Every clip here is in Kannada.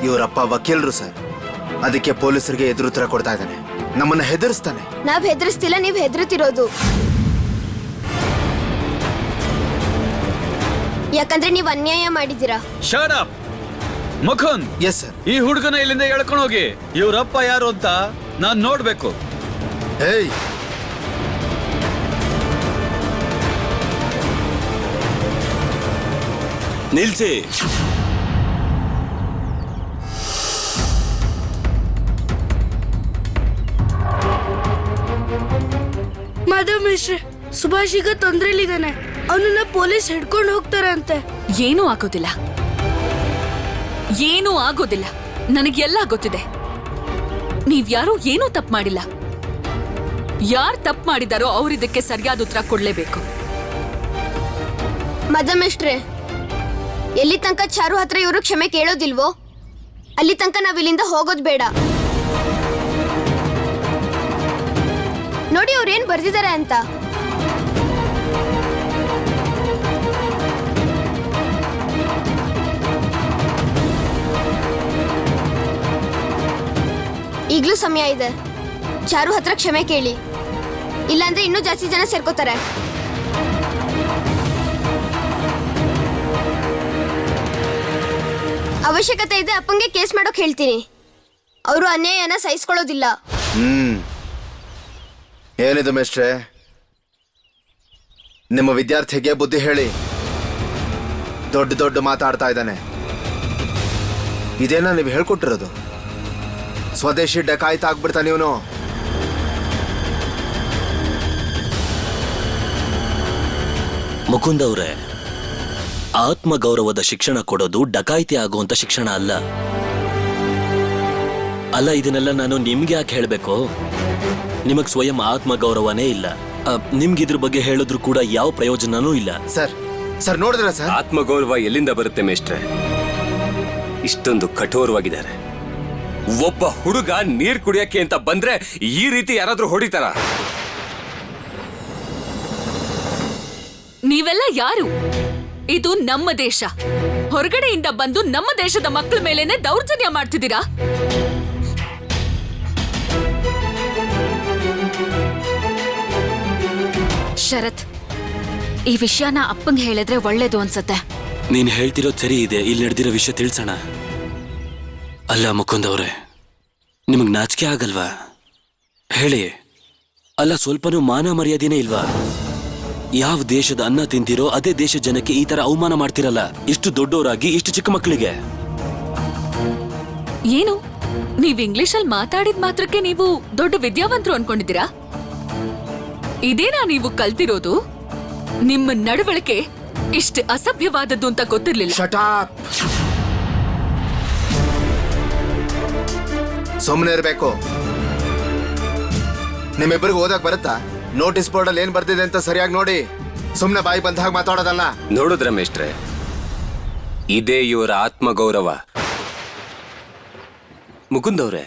ಇವರಪ್ಪ ವಕೀಲರು ಸರ್, ಅದಕ್ಕೆ ಪೊಲೀಸರಿಗೆ ಎದುರುತ್ತರ ಕೊಡ್ತಾ ಇದ್ದಾನೆ, ನಮ್ಮನ್ನ ಹೆದರಿಸ್ತಾನೆ. ನಾವ್ ಹೆದರಿಸ್ತಿಲ್ಲ, ನೀವ್ ಹೆದರುತ್ತಿರೋದು. ಯಾಕಂದ್ರೆ ನೀವ್ ಅನ್ಯಾಯ ಮಾಡಿದ್ದೀರಾ. Shut up Mukund. Yes sir. ಈ ಹುಡುಗನ ಇಲ್ಲಿಂದ ಎಳ್ಕೊಂಡು ಹೋಗಿ. ಇವ್ರಪ್ಪ ಯಾರು ಅಂತ ನಾನ್ ನೋಡ್ಬೇಕು. ಹೇಯ್, ನಿಲ್ಸಿ. ಮಾಧವ್ ಮಿಶ್ರೆ, ಸುಭಾಷ್ ಈಗ ತೊಂದ್ರೆಲಿದ್ದಾನೆ. ಅವನನ್ನ ಪೊಲೀಸ್ ಹಿಡ್ಕೊಂಡು ಹೋಗ್ತಾರೆ ಅಂತೆ. ಏನೂ ಆಗೋದಿಲ್ಲ, ಏನೂ ಆಗೋದಿಲ್ಲ. ನನಗೆಲ್ಲ ಗೊತ್ತಿದೆ. ನೀವ್ಯಾರೂ ಏನೂ ತಪ್ಪು ಮಾಡಿಲ್ಲ. ಯಾರು ತಪ್ಪು ಮಾಡಿದಾರೋ ಅವರಿದಕ್ಕೆ ಸರಿಯಾದ ಉತ್ತರ ಕೊಡ್ಲೇಬೇಕು. ಮದಮೇಷ್ಟ್ರೆ, ಎಲ್ಲಿ ತನಕ ಚಾರು ಹತ್ರ ಇವರು ಕ್ಷಮೆ ಕೇಳೋದಿಲ್ವೋ ಅಲ್ಲಿ ತನಕ ನಾವ್ ಇಲ್ಲಿಂದ ಹೋಗೋದ್ ಬೇಡ. ನೋಡಿ ಅವ್ರೇನ್ ಬರ್ದಿದ್ದಾರೆ ಅಂತ. ಈಗ್ಲೂ ಸಮಯ ಇದೆ. ಚಾರು ಹತ್ರ ಕ್ಷಮೆ ಕೇಳಿ, ಇಲ್ಲಾಂದ್ರೆ ಇನ್ನೂ ಜಾಸ್ತಿ ಜನ ಸೇರ್ಕೋತಾರೆ. ಅವಶ್ಯಕತೆ ಇದೆ ಅಪ್ಪಂಗೆ ಕೇಸ್ ಮಾಡೋಕ್ ಹೇಳ್ತೀನಿ. ಅವರು ಅನ್ಯಾಯನ ಸಹಿಸ್ಕೊಳ್ಳೋದಿಲ್ಲ. ಏನಿದು ಮೇಷ್ಟ್ರೆ, ನಿಮ್ಮ ವಿದ್ಯಾರ್ಥಿಗೆ ಬುದ್ಧಿ ಹೇಳಿ. ದೊಡ್ಡ ದೊಡ್ಡ ಮಾತಾಡ್ತಾ ಇದ್ದಾನೆ. ಇದೇನಾ ನೀವು ಹೇಳ್ಕೊಟ್ಟಿರೋದು? ಸ್ವದೇಶಿ ಡಕಾಯಿತ ಆಗ್ಬಿಡ್ತಾನೆ ಇವನು. ಮುಕುಂದ್ ಅವರೇ, ಆತ್ಮಗೌರವದ ಶಿಕ್ಷಣ ಕೊಡೋದು ಡಕಾಯಿತಿ ಆಗುವಂತ ಶಿಕ್ಷಣ ಅಲ್ಲ. ಅಲ್ಲ, ಇದನ್ನೆಲ್ಲ ನಾನು ನಿಮ್ಗೆ ಯಾಕೆ ಹೇಳ್ಬೇಕು? ನಿಮಗ್ ಸ್ವಯಂ ಆತ್ಮಗೌರವನೇ ಇಲ್ಲ. ನಿಮ್ಗಿದ್ರ ಬಗ್ಗೆ ಹೇಳಿದ್ರು ಕೂಡ ಯಾವ ಪ್ರಯೋಜನನೂ ಇಲ್ಲ. ಸರ್ ಸರ್ ನೋಡಿದ್ರ ಸರ್, ಆತ್ಮಗೌರವ ಎಲ್ಲಿಂದ ಬರುತ್ತೆ ಮೇಷ್ಟ್ರೆ? ಇಷ್ಟೊಂದು ಕಠೋರವಾಗಿದ್ದಾರೆ. ಒಬ್ಬ ಹುಡುಗ ನೀರ್ ಕುಡಿಯಕ್ಕೆ ಅಂತ ಬಂದ್ರೆ ಈ ರೀತಿ ಯಾರಾದ್ರೂ ಹೊಡಿತಾರ? ನೀವೆಲ್ಲ ಯಾರು? ಇದು ನಮ್ಮ ದೇಶ. ಹೊರಗಡೆಯಿಂದ ಬಂದು ನಮ್ಮ ದೇಶದ ಮಕ್ಕಳ ಮೇಲೇನೆ ದೌರ್ಜನ್ಯ ಮಾಡ್ತಿದ್ದೀರಾ? ಶರತ್, ಈ ವಿಷಯನ ಅಪ್ಪಂಗೆ ಹೇಳಿದ್ರೆ ಒಳ್ಳೇದು ಅನ್ಸತ್ತೆ. ನೀನ್ ಹೇಳ್ತಿರೋದ್ ಸರಿ ಇದೆ. ಇಲ್ಲಿ ನಡೆದಿರೋ ವಿಷಯ ತಿಳ್ಸೋಣ. ಅಲ್ಲ ಮುಕುಂದ್ ಅವ್ರೆ, ನಿಮಗ್ ನಾಚಿಕೆ ಆಗಲ್ವಾ? ಹೇಳಿ. ಅಲ್ಲ, ಸ್ವಲ್ಪನೂ ಮಾನ ಮರ್ಯಾದೆನೇ ಇಲ್ವಾ? ಯಾವ ದೇಶದ ಅನ್ನ ತಿಂತಿರೋ ಅದೇ ದೇಶ ಜನಕ್ಕೆ ಈ ತರ ಅವಮಾನ ಮಾಡ್ತಿರಲ್ಲ. ಇಷ್ಟು ದೊಡ್ಡವರಾಗಿ ಇಷ್ಟು ಚಿಕ್ಕ ಮಕ್ಕಳಿಗೆ. ಏನು, ನೀವ್ ಇಂಗ್ಲಿಷಲ್ಲಿ ಮಾತಾಡಿದ ಮಾತ್ರಕ್ಕೆ ನೀವು ದೊಡ್ಡ ವಿದ್ಯಾವಂತರು ಅನ್ಕೊಂಡಿದ್ದೀರಾ? ಇದೇನಾ ನೀವು ಕಲ್ತಿರೋದು? ನಿಮ್ಮ ನಡವಳಿಕೆ ಇಷ್ಟು ಅಸಭ್ಯವಾದದ್ದು ಅಂತ ಗೊತ್ತಿರ್ಲಿಲ್ಲ. Shut up. ಸುಮ್ಮನೆ ಇರಬೇಕು. ನಿಮ್ಮಿಬ್ಬರಿಗೆ ಓದಕ್ ಬರುತ್ತಾ? ನೋಟಿಸ್ ಬೋರ್ಡ್ ಅಲ್ಲಿ ಏನ್ ಬರ್ತಿದೆ ಅಂತ ಸರಿಯಾಗಿ ನೋಡಿ. ಸುಮ್ನೆ ಬಾಯಿ ಬಂದ ಹಾಗೆ ಮಾತಾಡೋದಲ್ಲ. ನೋಡಿದ್ರ ಮೇಷ್ಟ್ರೆ, ಇದೇ ಇವರ ಆತ್ಮಗೌರವ. ಮುಕುಂದ್ ಅವ್ರೆ,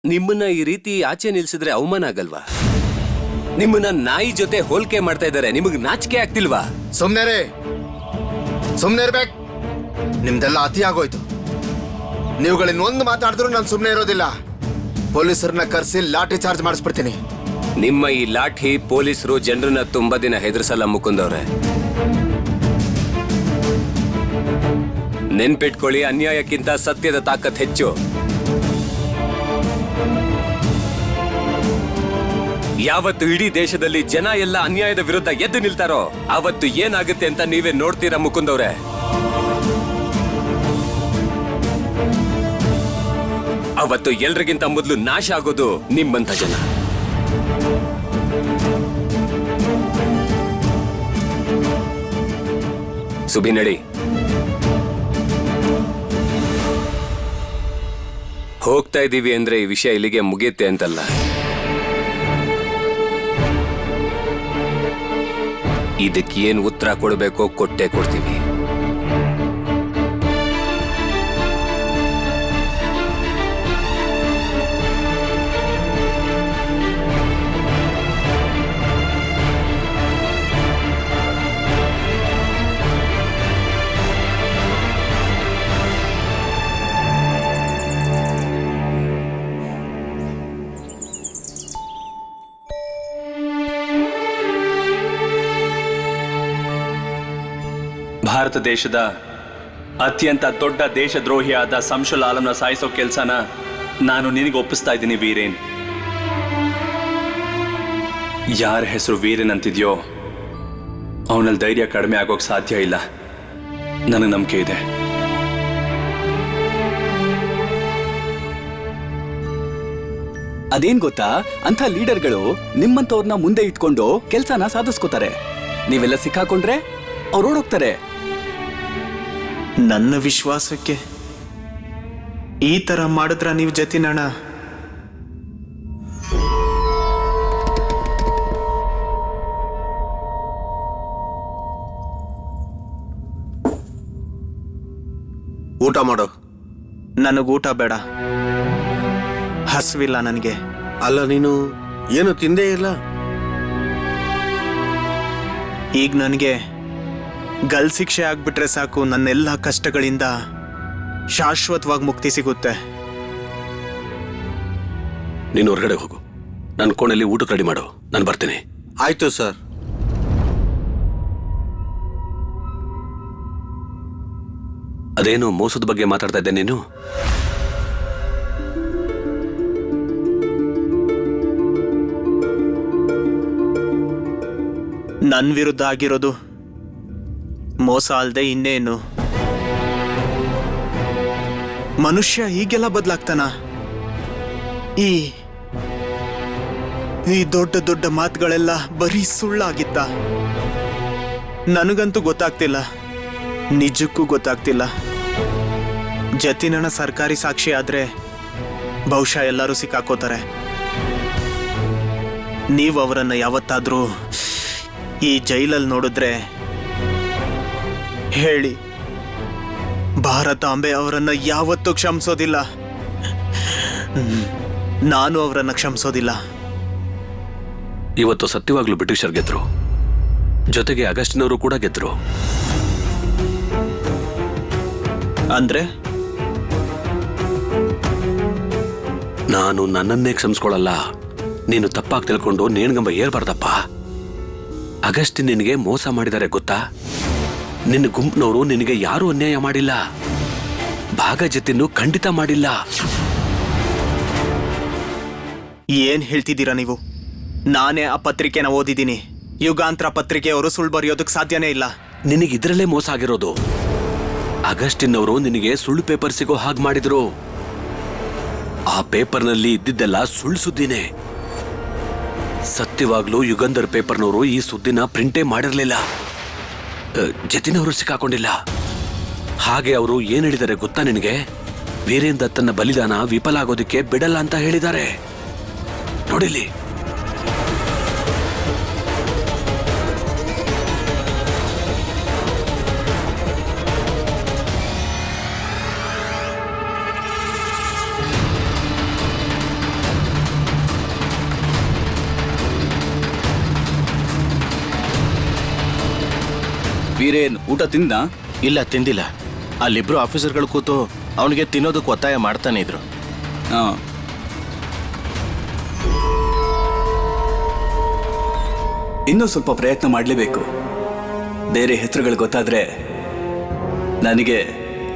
ನಿಮ್ಮನ್ನ ಈ ರೀತಿ ಆಚೆ ನಿಲ್ಸಿದ್ರೆ ಅವಮಾನ ಆಗಲ್ವಾ? ನಿಮ್ಮನ್ನ ನಾಯಿ ಜೊತೆ ಹೋಲಿಕೆ ಮಾಡ್ತಾ ಇದ್ದಾರೆ. ನಿಮಗ್ ನಾಚಿಕೆ ಆಗ್ತಿಲ್ವಾ? ಸುಮ್ನೆ ರೇ, ಸುಮ್ನೆ ಇರ್ಬೇಕು. ನಿಮ್ದೆಲ್ಲ ಅತಿ ಆಗೋಯ್ತು. ನೀವುಗಳಿನ್ನ ಒಂದು ಮಾತಾಡಿದ್ರು ನಾನು ಸುಮ್ನೆ ಇರೋದಿಲ್ಲ. ಪೊಲೀಸರನ್ನ ಕರೆಸಿ ಲಾಠಿ ಚಾರ್ಜ್ ಮಾಡಿಸ್ಬಿಡ್ತೀನಿ. ನಿಮ್ಮ ಈ ಲಾಠಿ ಪೊಲೀಸರು ಜನರನ್ನ ತುಂಬಾ ದಿನ ಹೆದರ್ಸಲ್ಲ ಮುಕುಂದ್ ಅವ್ರೆ. ನೆನ್ಪಿಟ್ಕೊಳ್ಳಿ, ಅನ್ಯಾಯಕ್ಕಿಂತ ಸತ್ಯದ ತಾಕತ್ ಹೆಚ್ಚು. ಯಾವತ್ತು ಇಡೀ ದೇಶದಲ್ಲಿ ಜನ ಎಲ್ಲ ಅನ್ಯಾಯದ ವಿರುದ್ಧ ಎದ್ದು ನಿಲ್ತಾರೋ ಅವತ್ತು ಏನಾಗುತ್ತೆ ಅಂತ ನೀವೇ ನೋಡ್ತೀರಾ ಮುಕುಂದ್ ಅವ್ರೆ. ಅವತ್ತು ಎಲ್ರಿಗಿಂತ ಮೊದಲು ನಾಶ ಆಗೋದು ನಿಮ್ಮಂತ ಜನ. ಸುಬಿ ನಡಿ. ಹೋಗ್ತಾ ಇದ್ದೀವಿ ಅಂದ್ರೆ ಈ ವಿಷಯ ಇಲ್ಲಿಗೆ ಮುಗಿಯುತ್ತೆ ಅಂತಲ್ಲ. ಇದಕ್ಕೆ ಏನು ಉತ್ತರ ಕೊಡಬೇಕೋ ಕೊಟ್ಟೆ ಕೊಡ್ತೀವಿ. ಭಾರತ ದೇಶದ ಅತ್ಯಂತ ದೊಡ್ಡ ದೇಶದ್ರೋಹಿಯಾದ ಸಂಶುಲ್ ಆಲಂನ ಸಾಯಿಸೋ ಕೆಲಸನ ನಾನು ನಿನಗೆ ಒಪ್ಪಿಸ್ತಾ ಇದ್ದೀನಿ ವೀರೇನ್. ಯಾರ ಹೆಸರು ವೀರೇನ್ ಅಂತಿದ್ಯೋ ಅವನಲ್ಲಿ ಧೈರ್ಯ ಕಡಿಮೆ ಆಗೋಕ್ ಸಾಧ್ಯ ಇಲ್ಲ. ನನಗೆ ನಂಬಿಕೆ ಇದೆ. ಅದೇನ್ ಗೊತ್ತಾ, ಅಂಥ ಲೀಡರ್ಗಳು ನಿಮ್ಮಂತವ್ರನ್ನ ಮುಂದೆ ಇಟ್ಕೊಂಡು ಕೆಲ್ಸನ ಸಾಧಿಸ್ಕೋತಾರೆ. ನೀವೆಲ್ಲ ಸಿಕ್ಕಾಕೊಂಡ್ರೆ ಅವ್ರು ಓಡೋಗ್ತಾರೆ. ನನ್ನ ವಿಶ್ವಾಸಕ್ಕೆ ಈ ತರ ಮಾಡಿದ್ರ ನೀವು ಜತಿನಣ್ಣ? ಊಟ ಮಾಡೋ. ನನಗೆ ಊಟ ಬೇಡ, ಹಸಿವಿಲ್ಲ ನನಗೆ. ಅಲ್ಲ, ನೀನು ಏನು ತಿಂದೇ ಇಲ್ಲ. ಈಗ ನನಗೆ ಗಲ್ ಶಿಕ್ಷೆ ಆಗ್ಬಿಟ್ರೆ ಸಾಕು, ನನ್ನೆಲ್ಲ ಕಷ್ಟಗಳಿಂದ ಶಾಶ್ವತವಾಗಿ ಮುಕ್ತಿ ಸಿಗುತ್ತೆ. ನೀನು ಹೊರಗಡೆ ಹೋಗು, ನನ್ನ ಕೋಣೆಯಲ್ಲಿ ಊಟಕ್ಕೆ ರೆಡಿ ಮಾಡು, ನಾನು ಬರ್ತೀನಿ. ಆಯ್ತು ಸರ್. ಅದೇನು ಮೋಸದ ಬಗ್ಗೆ ಮಾತಾಡ್ತಾ ಇದ್ದೆ ನೀನು? ನನ್ನ ವಿರುದ್ಧ ಆಗಿರೋದು ಮೋಸ ಅಲ್ದೆ ಇನ್ನೇನು? ಮನುಷ್ಯ ಹೀಗೆಲ್ಲ ಬದಲಾಗ್ತಾನ? ಈ ದೊಡ್ಡ ದೊಡ್ಡ ಮಾತುಗಳೆಲ್ಲ ಬರೀ ಸುಳ್ಳಾಗಿತ್ತ? ನನಗಂತೂ ಗೊತ್ತಾಗ್ತಿಲ್ಲ, ನಿಜಕ್ಕೂ ಗೊತ್ತಾಗ್ತಿಲ್ಲ. ಜತಿನಣ್ಣ ಸರ್ಕಾರಿ ಸಾಕ್ಷಿ ಆದ್ರೆ ಬಹುಶಃ ಎಲ್ಲರೂ ಸಿಕ್ಕಾಕೋತಾರೆ. ನೀವು ಅವರನ್ನ ಯಾವತ್ತಾದ್ರೂ ಈ ಜೈಲಲ್ಲಿ ನೋಡಿದ್ರೆ ಹೇಳಿ, ಭಾರತಾಂಬೆ ಅವರನ್ನ ಯಾವತ್ತೂ ಕ್ಷಮಿಸೋದಿಲ್ಲ. ನಾನು ಅವರನ್ನ ಕ್ಷಮಿಸೋದಿಲ್ಲ. ಇವತ್ತು ಸತ್ಯವಾಗ್ಲೂ ಬ್ರಿಟಿಷರ್ ಗೆದ್ರು, ಜೊತೆಗೆ ಅಗಸ್ಟಿನವರು ಕೂಡ ಗೆದ್ರು. ಅಂದ್ರೆ ನಾನು ನನ್ನನ್ನೇ ಕ್ಷಮಿಸ್ಕೊಳ್ಳಲ್ಲ. ನೀನು ತಪ್ಪಾಗಿ ತಿಳ್ಕೊಂಡು ನೇಣ್ಗಂಬ ಏರ್ಬಾರ್ದಪ್ಪ. ಅಗಸ್ಟಿನ್ ನಿನಗೆ ಮೋಸ ಮಾಡಿದ್ದಾರೆ ಗೊತ್ತಾ? ನಿನ್ನ ಗುಂಪಿನವರು ನಿನಗೆ ಯಾರೂ ಅನ್ಯಾಯ ಮಾಡಿಲ್ಲ. ಭಾಗಜತಿನ್ನು ಖಂಡಿತ ಮಾಡಿಲ್ಲ. ಏನ್ ಹೇಳ್ತಿದ್ದೀರಾ ನೀವು? ನಾನೇ ಆ ಪತ್ರಿಕೆನ ಓದಿದ್ದೀನಿ. ಯುಗಾಂತರ ಪತ್ರಿಕೆಯವರು ಸುಳ್ಳು ಬರೆಯೋದಕ್ಕೆ ಸಾಧ್ಯನೇ ಇಲ್ಲ. ನಿನಗೆ ಇದರಲ್ಲೇ ಮೋಸ ಆಗಿರೋದು. ಅಗಸ್ಟಿನ್ ಅವರು ನಿನಗೆ ಸುಳ್ಳು ಪೇಪರ್ ಸಿಗೋ ಹಾಗೆ ಮಾಡಿದ್ರು. ಆ ಪೇಪರ್ನಲ್ಲಿ ಇದ್ದಿದ್ದೆಲ್ಲ ಸುಳ್ಳು ಸುದ್ದಿನೇ. ಸತ್ಯವಾಗ್ಲೂ ಯುಗಂಧರ್ ಪೇಪರ್ನವರು ಈ ಸುದ್ದಿನ ಪ್ರಿಂಟೇ ಮಾಡಿರ್ಲಿಲ್ಲ. ಜತಿನವರು ಸಿಕ್ಕಾಕೊಂಡಿಲ್ಲ. ಹಾಗೆ ಅವರು ಏನ್ ಹೇಳಿದ್ದಾರೆ ಗೊತ್ತಾ ನಿನಗೆ? ವೀರೇನ್ ದತ್ತನ ಬಲಿದಾನ ವಿಫಲ ಆಗೋದಕ್ಕೆ ಬಿಡಲ್ಲ ಅಂತ ಹೇಳಿದ್ದಾರೆ. ನೋಡಿಲಿ. ವೀರೇನ್ ಊಟ ತಿಂದ? ಇಲ್ಲ, ತಿಂದಿಲ್ಲ. ಅಲ್ಲಿಬ್ರು ಆಫೀಸರ್ಗಳು ಕೂತು ಅವನಿಗೆ ತಿನ್ನೋದಕ್ಕೆ ಒತ್ತಾಯ ಮಾಡ್ತಾನೆ ಇದ್ರು. ಇನ್ನೂ ಸ್ವಲ್ಪ ಪ್ರಯತ್ನ ಮಾಡಲೇಬೇಕು. ಬೇರೆ ಹೆಸರುಗಳು ಗೊತ್ತಾದ್ರೆ ನನಗೆ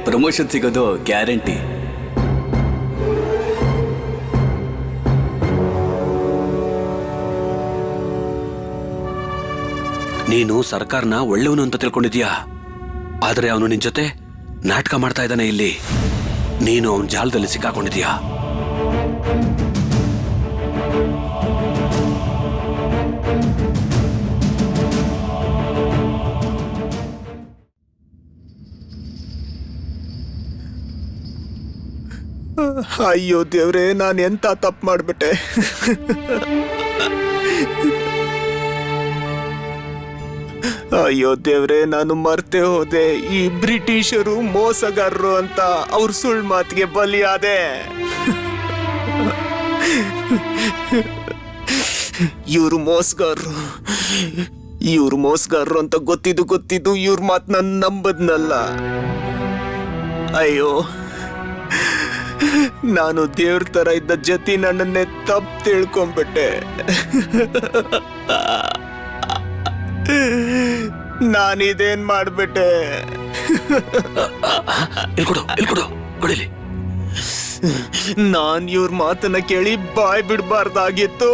ಪ್ರಮೋಷನ್ ಸಿಗೋದು ಗ್ಯಾರಂಟಿ. ನೀನು ಸರ್ಕಾರನ ಒಳ್ಳೆಯವನು ಅಂತ ತಿಳ್ಕೊಂಡಿದ್ಯಾ, ಆದ್ರೆ ಅವನು ನಿನ್ ಜೊತೆ ನಾಟಕ ಮಾಡ್ತಾ ಇದ್ದಾನೆ. ಇಲ್ಲಿ ನೀನು ಅವನ ಜಾಲದಲ್ಲಿ ಸಿಕ್ಕಾಕೊಂಡಿದ್ಯಾ. ಅಯ್ಯೋ ದೇವ್ರೆ, ನಾನು ಎಂತ ತಪ್ಪು ಮಾಡ್ಬಿಟ್ಟೆ. ಅಯ್ಯೋ ದೇವ್ರೆ, ನಾನು ಮರ್ತೆ ಹೋದೆ. ಈ ಬ್ರಿಟಿಷರು ಮೋಸಗಾರರು ಅಂತ ಅವ್ರ ಸುಳ್ಳು ಮಾತಿಗೆ ಬಲಿಯಾದೆ. ಇವ್ರು ಮೋಸಗಾರರು ಅಂತ ಗೊತ್ತಿದ್ದು ಇವ್ರ ಮಾತು ನಾನು ನಂಬದ್ನಲ್ಲ. ಅಯ್ಯೋ, ನಾನು ದೇವ್ರ ತರ ಇದ್ದ ಜತಿ ನನ್ನನ್ನೇ ತಪ್ಪು ತಿಳ್ಕೊಂಡ್ಬಿಟ್ಟೆ. ನಾನಿದೇನ್ ಮಾಡ್ಬಿಟ್ಟೆ? ಇಲ್ಕೊಡು ಕೊಡಿಲಿ. ನಾನ್ ಇವ್ರ ಮಾತನ್ನ ಕೇಳಿ ಬಾಯ್ ಬಿಡ್ಬಾರ್ದಾಗಿತ್ತು.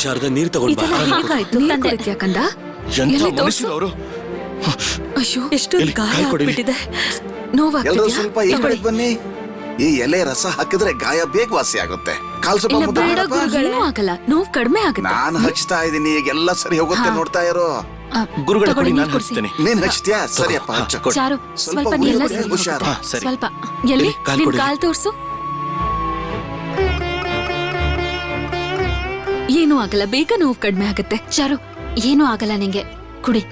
ಶಾರದಾ ನೀರ್ ತಗೊಂಡ್ ಅಯ್ಯೋ ಎಷ್ಟೊಂದು ಗಾಯ ಆಗ್ಬಿಟ್ಟಿದೆ, ನೋವಾಗ್ತಿದ್ಯಾ? ಸ್ವಲ್ಪ ಈ ಕಡೆ ಬನ್ನಿ. ಈ ಎಲೆ ರಸ ಹಾಕಿದ್ರೆ ಗಾಯ ಬೇಗ ವಾಸಿ ಆಗುತ್ತೆ. ಕಾಲ್ ಸ್ವಲ್ಪ ಇಲ್ಲ, ಮುದ್ದೆ ಬೇಡ ಮಾಡಪ್ಪ. ಗುರುಗಳೇ. ಏನೂ ಆಗಲ್ಲ, ನೋವು ಕಡಿಮೆ ಆಗುತ್ತೆ. ನಾನು ಹಚ್ತಾ ಇದೀನಿ, ಈಗೆಲ್ಲ ಸರಿ ಹೋಗುತ್ತೆ, ನೋಡ್ತಾ ಇರೋ. ಗುರುಗಳ ತಗೊಳ್ಳಿ, ಕೊಡಿ, ನೀರ್ ನಾನು ಕೊಡ್ಸಿ. ಹಚ್ತೇನೆ. ನೀನ್ ಹಚ್ತೀಯಾ? ಸರಿಯಪ್ಪ, ಹಚ್ಚ. ಚಾರು, ಸ್ವಲ್ಪ ಸ್ವಲ್ಪ ನೀರೆಲ್ಲ ಹುಷಾರು. ಸರಿ ಹುಷಾರು. ಹೋಗುತ್ತೆ. ಸರಿ. ಸ್ವಲ್ಪ ಎಲ್ಲಿ ಕಾಲ್ ನಿನ್ ಕೊಡಿ. ಕಾಲ್ ತೋರ್ಸು. ಏನೂ ಆಗಲ್ಲ, ಬೇಗ ನೋವು ಕಡಿಮೆ ಆಗುತ್ತೆ. ಚಾರು, ಏನೂ ಆಗಲ್ಲ ನಿಂಗೆ. ಕುಡಿ,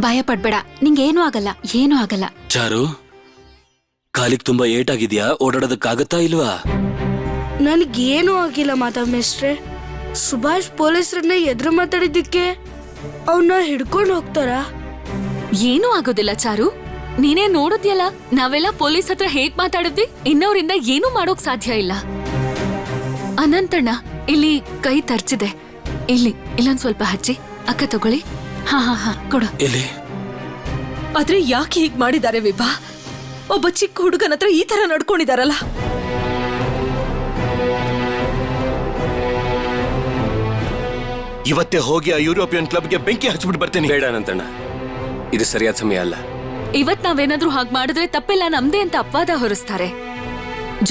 ಭಯ ಪಡ್ಬೇಡ, ನಿಂಗೆ ಏನೂ ಆಗಲ್ಲ, ಏನೂ ಆಗಲ್ಲ. ಚಾರು, ಕಾಲಿಗೆ ತುಂಬಾ ಏಟಾಗಿದ್ಯಾ? ಓಡಾಡೋದಕ್ಕಾಗತ್ತಾ ಇಲ್ವಾ? ನನ್ಗೇನೂ ಆಗಿಲ್ಲ ಮಾಧವ್ ಮೇಷ್ಟ್ರೆ. ಸುಭಾಷ್ ಪೊಲೀಸರನ್ನ ಎದುರು ಮಾತಾಡಿದ್ದಕ್ಕೆ ಅವನ್ನ ಹಿಡ್ಕೊಂಡು ಹೋಗ್ತಾರಾ? ಏನೂ ಆಗೋದಿಲ್ಲ ಚಾರು, ನೀನೇ ನೋಡುದ್ಯಲ್ಲ ನಾವೆಲ್ಲ ಪೊಲೀಸ್ ಹತ್ರ ಹೇಗ್ ಮಾತಾಡಿದ್ವಿ. ಇನ್ನವರಿಂದ ಏನೂ ಮಾಡೋಕ್ ಸಾಧ್ಯ ಇಲ್ಲ. ಅನಂತಣ್ಣ, ಇಲ್ಲಿ ಕೈ ತರ್ಚಿದೆ, ಇಲ್ಲೊಂದ್ ಸ್ವಲ್ಪ ಹಚ್ಚಿ. ಅಕ್ಕ ತಗೊಳ್ಳಿ. ಹಾ ಕೊಡು. ಎಲ್ಲಿ? ಆದ್ರೆ ಯಾಕೆ ಹೀಗ್ ಮಾಡಿದ್ದಾರೆ ವಿಭಾ? ಒಬ್ಬ ಚಿಕ್ಕ ಹುಡುಗನ ಹತ್ರ ಈ ತರ ನಡ್ಕೊಂಡಿದಾರಲ್ಲ. ಇವತ್ತೇ ಹೋಗಿ ಆ ಯುರೋಪಿಯನ್ ಕ್ಲಬ್ಗೆ ಬೆಂಕಿ ಹಚ್ಬಿಟ್ಟು ಬರ್ತೇನೆ. ಬೇಡ ಅನಂತಣ್ಣ, ಇದು ಸರಿಯಾದ ಸಮಯ ಅಲ್ಲ. ಇವತ್ ನಾವೇನಾದ್ರೂ ಹಾಗ್ ಮಾಡಿದ್ರೆ ತಪ್ಪೆಲ್ಲ ನಮ್ದೇ ಅಂತ ಅಪವಾದ ಹೊರಿಸ್ತಾರೆ.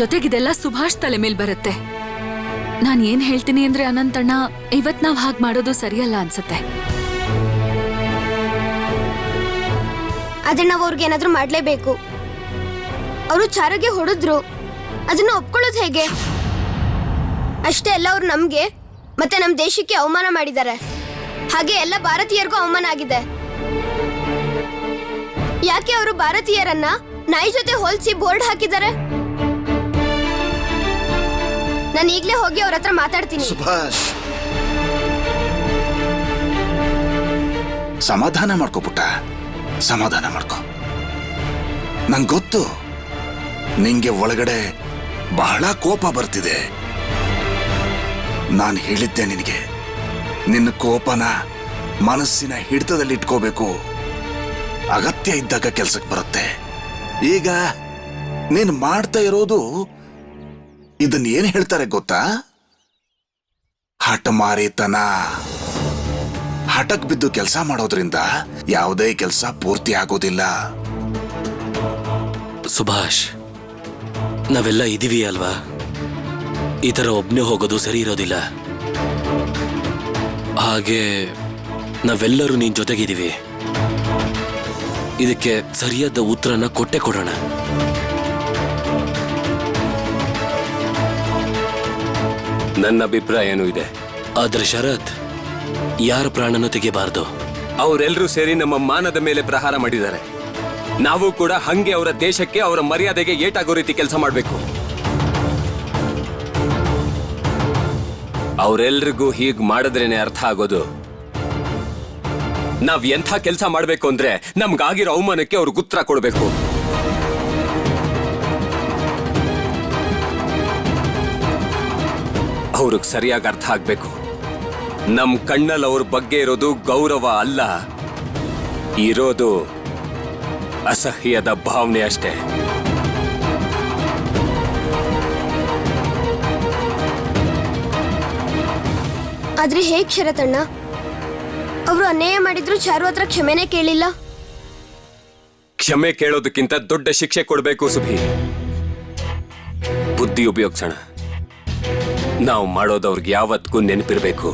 ಜೊತೆಗಿದೆಲ್ಲ ಸುಭಾಷ್ ತಲೆ ಮೇಲ್ ಬರುತ್ತೆ. ನಾನ್ ಏನ್ ಹೇಳ್ತೀನಿ ಅಂದ್ರೆ ಅನಂತಣ್ಣ, ಇವತ್ ನಾವ್ ಹಾಗ್ ಮಾಡೋದು ಸರಿಯಲ್ಲ ಅನ್ಸತ್ತೆ. ಆದ್ರೆ ನಾವು ಅವ್ರಿಗೆ ಏನಾದ್ರೂ ಮಾಡ್ಲೇಬೇಕು. ಅವರು ಚಾರುಗೆ ಹೊಡೆದ್ರು, ಅದನ್ನ ಒಪ್ಕೊಳ್ಳೋದು ಹೇಗೆ? ಅಷ್ಟೇ ಅಲ್ಲ, ಅವ್ರು ನಮ್ಗೆ ಮತ್ತೆ ನಮ್ ದೇಶಕ್ಕೆ ಅವಮಾನ ಮಾಡಿದ್ದಾರೆ. ಹಾಗೆ ಎಲ್ಲ ಭಾರತೀಯರಿಗೂ ಅವಮಾನ ಆಗಿದೆ. ಯಾಕೆ ಅವರು ಭಾರತೀಯರನ್ನ ನಾಯಿ ಜೊತೆ ಹೋಲ್ಸಿ ಬೋರ್ಡ್ ಹಾಕಿದ್ದಾರೆ? ನಾನು ಈಗ್ಲೇ ಹೋಗಿ ಅವ್ರ ಹತ್ರ ಮಾತಾಡ್ತೀನಿ. ಸುಭಾಷ್, ಸಮಾಧಾನ ಮಾಡ್ಕೋ ಪುಟ್ಟ, ಸಮಾಧಾನ ಮಾಡ್ಕೋ. ನಂಗೆ ಗೊತ್ತು ನಿಂಗೆ ಒಳಗಡೆ ಬಹಳ ಕೋಪ ಬರ್ತಿದೆ. ನಾನು ಹೇಳಿದ್ದೆ ನಿನಗೆ, ನಿನ್ನ ಕೋಪನ ಮನಸ್ಸಿನ ಹಿಡಿತದಲ್ಲಿ ಇಟ್ಕೋಬೇಕು. ಅಗತ್ಯ ಇದ್ದಾಗ ಕೆಲ್ಸಕ್ಕೆ ಬರುತ್ತೆ. ಈಗ ನೀನು ಮಾಡ್ತಾ ಇರೋದು ಇದನ್ನ ಏನ್ ಹೇಳ್ತಾರೆ ಗೊತ್ತಾ? ಹಠಮಾರಿತನ. ಹಠಕ್ ಬಿದ್ದು ಕೆಲಸ ಮಾಡೋದ್ರಿಂದ ಯಾವುದೇ ಕೆಲಸ ಪೂರ್ತಿ ಆಗೋದಿಲ್ಲ. ಸುಭಾಷ್, ನಾವೆಲ್ಲ ಇದೀವಿ ಅಲ್ವಾ? ಈ ತರ ಒಬ್ನೇ ಹೋಗೋದು ಸರಿ ಇರೋದಿಲ್ಲ. ಹಾಗೆ ನಾವೆಲ್ಲರೂ ನಿನ್ ಜೊತೆಗಿದ್ದೀವಿ. ಇದಕ್ಕೆ ಸರಿಯಾದ ಉತ್ತರನ ಕೊಟ್ಟೆ ಕೊಡೋಣ. ನನ್ನ ಅಭಿಪ್ರಾಯ ಏನೂ ಇದೆ. ಆದ್ರೆ ಶರತ್, ಯಾರ ಪ್ರಾಣನೂ ತೆಗೆಯಬಾರ್ದು. ಅವರೆಲ್ಲರೂ ಸೇರಿ ನಮ್ಮ ಮಾನದ ಮೇಲೆ ಪ್ರಹಾರ ಮಾಡಿದ್ದಾರೆ. ನಾವು ಕೂಡ ಹಂಗೆ ಅವರ ದೇಶಕ್ಕೆ, ಅವರ ಮರ್ಯಾದೆಗೆ ಏಟಾಗೋ ರೀತಿ ಕೆಲಸ ಮಾಡಬೇಕು. ಅವರೆಲ್ರಿಗೂ ಹೀಗ್ ಮಾಡಿದ್ರೇನೆ ಅರ್ಥ ಆಗೋದು. ನಾವ್ ಎಂಥ ಕೆಲಸ ಮಾಡ್ಬೇಕು ಅಂದ್ರೆ ನಮ್ಗಾಗಿರೋ ಅವಮಾನಕ್ಕೆ ಅವ್ರಿಗೆ ಉತ್ತರ ಕೊಡ್ಬೇಕು. ಅವ್ರಿಗೆ ಸರಿಯಾಗಿ ಅರ್ಥ ಆಗ್ಬೇಕು. ನಮ್ ಕಣ್ಣಲ್ಲಿ ಅವ್ರ ಬಗ್ಗೆ ಇರೋದು ಗೌರವ ಅಲ್ಲ, ಇರೋದು ಅಸಹ್ಯದ ಭಾವನೆ ಅಷ್ಟೇ. ಆದ್ರೆ ಹೇಗ್ ಶರತಣ್ಣ? ಅವರು ಅನ್ಯಾಯ ಮಾಡಿದ್ರು ಚಾರು ಹತ್ರ ಕ್ಷಮೆನೇ ಕೇಳಿಲ್ಲ. ಕ್ಷಮೆ ಕೇಳೋದಕ್ಕಿಂತ ದೊಡ್ಡ ಶಿಕ್ಷೆ ಕೊಡ್ಬೇಕು ಸುಭಿ. ಬುದ್ಧಿ ಉಪಯೋಗಿಸೋಣ. ನಾವು ಮಾಡೋದವ್ರಿಗೆ ಯಾವತ್ತಿಗೂ ನೆನಪಿರ್ಬೇಕು.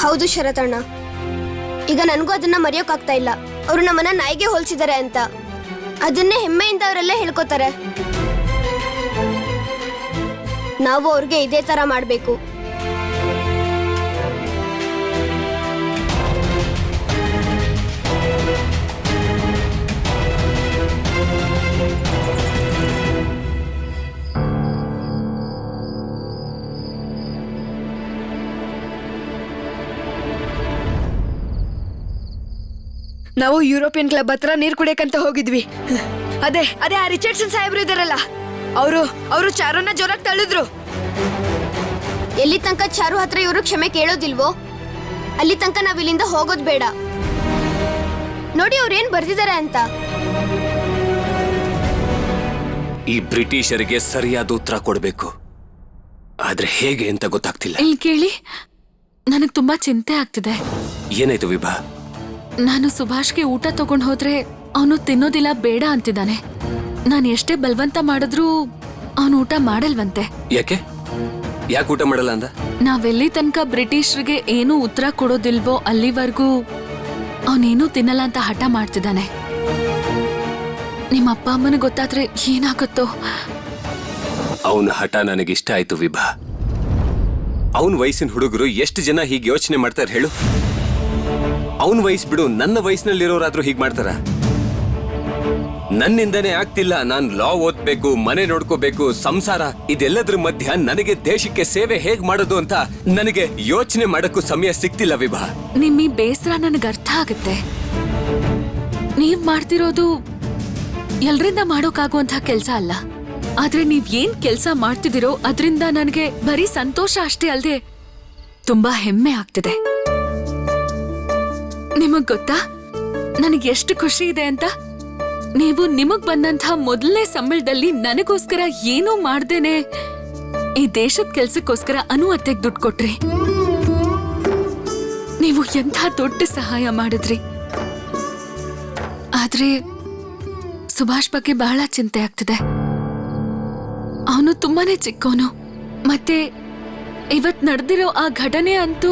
ಹೌದು ಶರತಣ್ಣ, ಈಗ ನನಗೂ ಅದನ್ನ ಮರೆಯೋಕ್ಕಾಗ್ತಾ ಇಲ್ಲ. ಅವರು ನಮ್ಮನ್ನ ನಾಯಿಗೆ ಹೋಲಿಸಿದ್ದಾರೆ ಅಂತ ಅದನ್ನೇ ಹೆಮ್ಮೆಯಿಂದ ಅವರೆಲ್ಲ ಹೇಳ್ಕೊತಾರೆ. ನಾವು ಅವ್ರಿಗೆ ಇದೇ ತರ ಮಾಡ್ಬೇಕು. ನಾವು ಯುರೋಪಿಯನ್ ಕ್ಲಬ್ ಹತ್ರ ನೀರ್ ಕುಡಿಯಕಂತ ಹೋಗಿದ್ವಿ. ಅದೇ ಅದೇ ಆ ರಿಚರ್ಡ್ಸನ್ ಸಾಹೇಬ್ರು ಇದಾರಲ್ಲ, ಅವರು ಚಾರುನ ಜೋರಾಗಿ ತಳ್ಳಿದ್ರು. ಎಲ್ಲಿ ತನಕ ಚಾರು ಹತ್ರ ಇವರು ಕ್ಷಮೆ ಕೇಳೋದಿಲ್ವೋ ಅಲ್ಲಿ ತನಕ ನಾವ್ ಇಲ್ಲಿಂದ ಹೋಗೋದ್ ಬೇಡ. ನೋಡಿ ಅವ್ರೇನ್ ಬರ್ದಿದ್ದಾರೆ ಅಂತ. ಈ ಬ್ರಿಟಿಷರಿಗೆ ಸರಿಯಾದ ಉತ್ತರ ಕೊಡ್ಬೇಕು, ಆದ್ರೆ ಹೇಗೆ ಅಂತ ಗೊತ್ತಾಗ್ತಿಲ್ಲ. ಇಲ್ಲಿ ಕೇಳಿ, ನನಗ್ ತುಂಬಾ ಚಿಂತೆ ಆಗ್ತಿದೆ. ಏನಾಯ್ತು ವಿಭಾ? ನಾನು ಸುಭಾಷ್ಗೆ ಊಟ ತಗೊಂಡ್ ಹೋದ್ರೆ ಅವನು ತಿನ್ನೋದಿಲ್ಲ, ಬೇಡ ಅಂತಿದ್ದಾನೆ. ನಾನು ಎಷ್ಟೇ ಬಲವಂತ ಮಾಡಿದ್ರೂ ಅವನು ಊಟ ಮಾಡಲ್ವಂತೆ. ಯಾಕೆ ಊಟ ಮಾಡಲ್ಲ ಅಂದ? ನಾವೆಲ್ಲಿ ತನಕ ಬ್ರಿಟಿಷರಿಗೆ ಏನೂ ಉತ್ತರ ಕೊಡೋದಿಲ್ವೋ ಅಲ್ಲಿವರೆಗೂ ಅವನೇನೂ ತಿನ್ನಲ್ಲ ಅಂತ ಹಠ ಮಾಡ್ತಿದ್ದಾನೆ. ನಿಮ್ಮ ಅಪ್ಪ ಅಮ್ಮನ ಗೊತ್ತಾದ್ರೆ ಏನಾಗುತ್ತೋ. ಅವನ ಹಠ ನನಗಿಷ್ಟ ಆಯ್ತು ವಿಭಾ. ಅವನ ವಯಸ್ಸಿನ ಹುಡುಗರು ಎಷ್ಟು ಜನ ಹೀಗೆ ಯೋಚನೆ ಮಾಡ್ತಾರೆ ಹೇಳು? ಅವನ ವಯಸ್ಸು ಬಿಡು, ನನ್ನ ವಯಸ್ಸಿನಲ್ಲಿರೋರಾದ್ರೂ ಹೀಗೆ ಮಾಡ್ತಾರ? ನನ್ನಿಂದನೇ ಆಗ್ತಿಲ್ಲ. ನಾನ್ ಲಾ ಓದ್ಬೇಕು, ಮನೆ ನೋಡ್ಕೋಬೇಕು, ಸಂಸಾರ, ಇದೆಲ್ಲದ್ರ ಮಧ್ಯ ನನಗೆ ದೇಶಕ್ಕೆ ಸೇವೆ ಹೇಗ್ ಮಾಡೋದು ಅಂತ ನನಗೆ ಯೋಚನೆ ಮಾಡಕ್ಕೂ ಸಮಯ ಸಿಗ್ತಿಲ್ಲ ವಿಭಾ. ನಿಮ್ಮಿ ಬೇಸರ ನನಗೆ ಅರ್ಥ ಆಗುತ್ತೆ. ನೀವ್ ಮಾಡ್ತಿರೋದು ಎಲ್ರಿಂದ ಮಾಡೋಕ್ಕಾಗುವಂತ ಕೆಲ್ಸ ಅಲ್ಲ. ಆದ್ರೆ ನೀವ್ ಏನ್ ಕೆಲ್ಸ ಮಾಡ್ತಿದಿರೋ ಅದ್ರಿಂದ ನನಗೆ ಬರೀ ಸಂತೋಷ ಅಷ್ಟೇ ಅಲ್ದೆ ತುಂಬಾ ಹೆಮ್ಮೆ ಆಗ್ತಿದೆ. ನಿಮಗ್ ಗೊತ್ತಾ ನನಗೆ ಎಷ್ಟು ಖುಷಿ ಇದೆ ಅಂತ? ನೀವು ನಿಮಗ್ ಬಂದಂತ ಮೊದಲನೇ ಸಂಬಳದಲ್ಲಿ ನನಗೋಸ್ಕರ ಏನೂ ಮಾಡ್ದೇನೆ ಈ ದೇಶದ ಕೆಲ್ಸಕ್ಕೋಸ್ಕರ ಅನುವತ್ತೆಗೆ ದುಡ್ಡು ಕೊಟ್ರಿ. ನೀವು ಎಂಥ ದೊಡ್ಡ ಸಹಾಯ ಮಾಡಿದ್ರಿ. ಆದ್ರೆ ಸುಭಾಷ್ ಬಗ್ಗೆ ಬಹಳ ಚಿಂತೆ ಆಗ್ತಿದೆ. ಅವನು ತುಂಬಾನೇ ಚಿಕ್ಕವನು. ಮತ್ತೆ ಇವತ್ ನಡೆದಿರೋ ಆ ಘಟನೆ ಅಂತೂ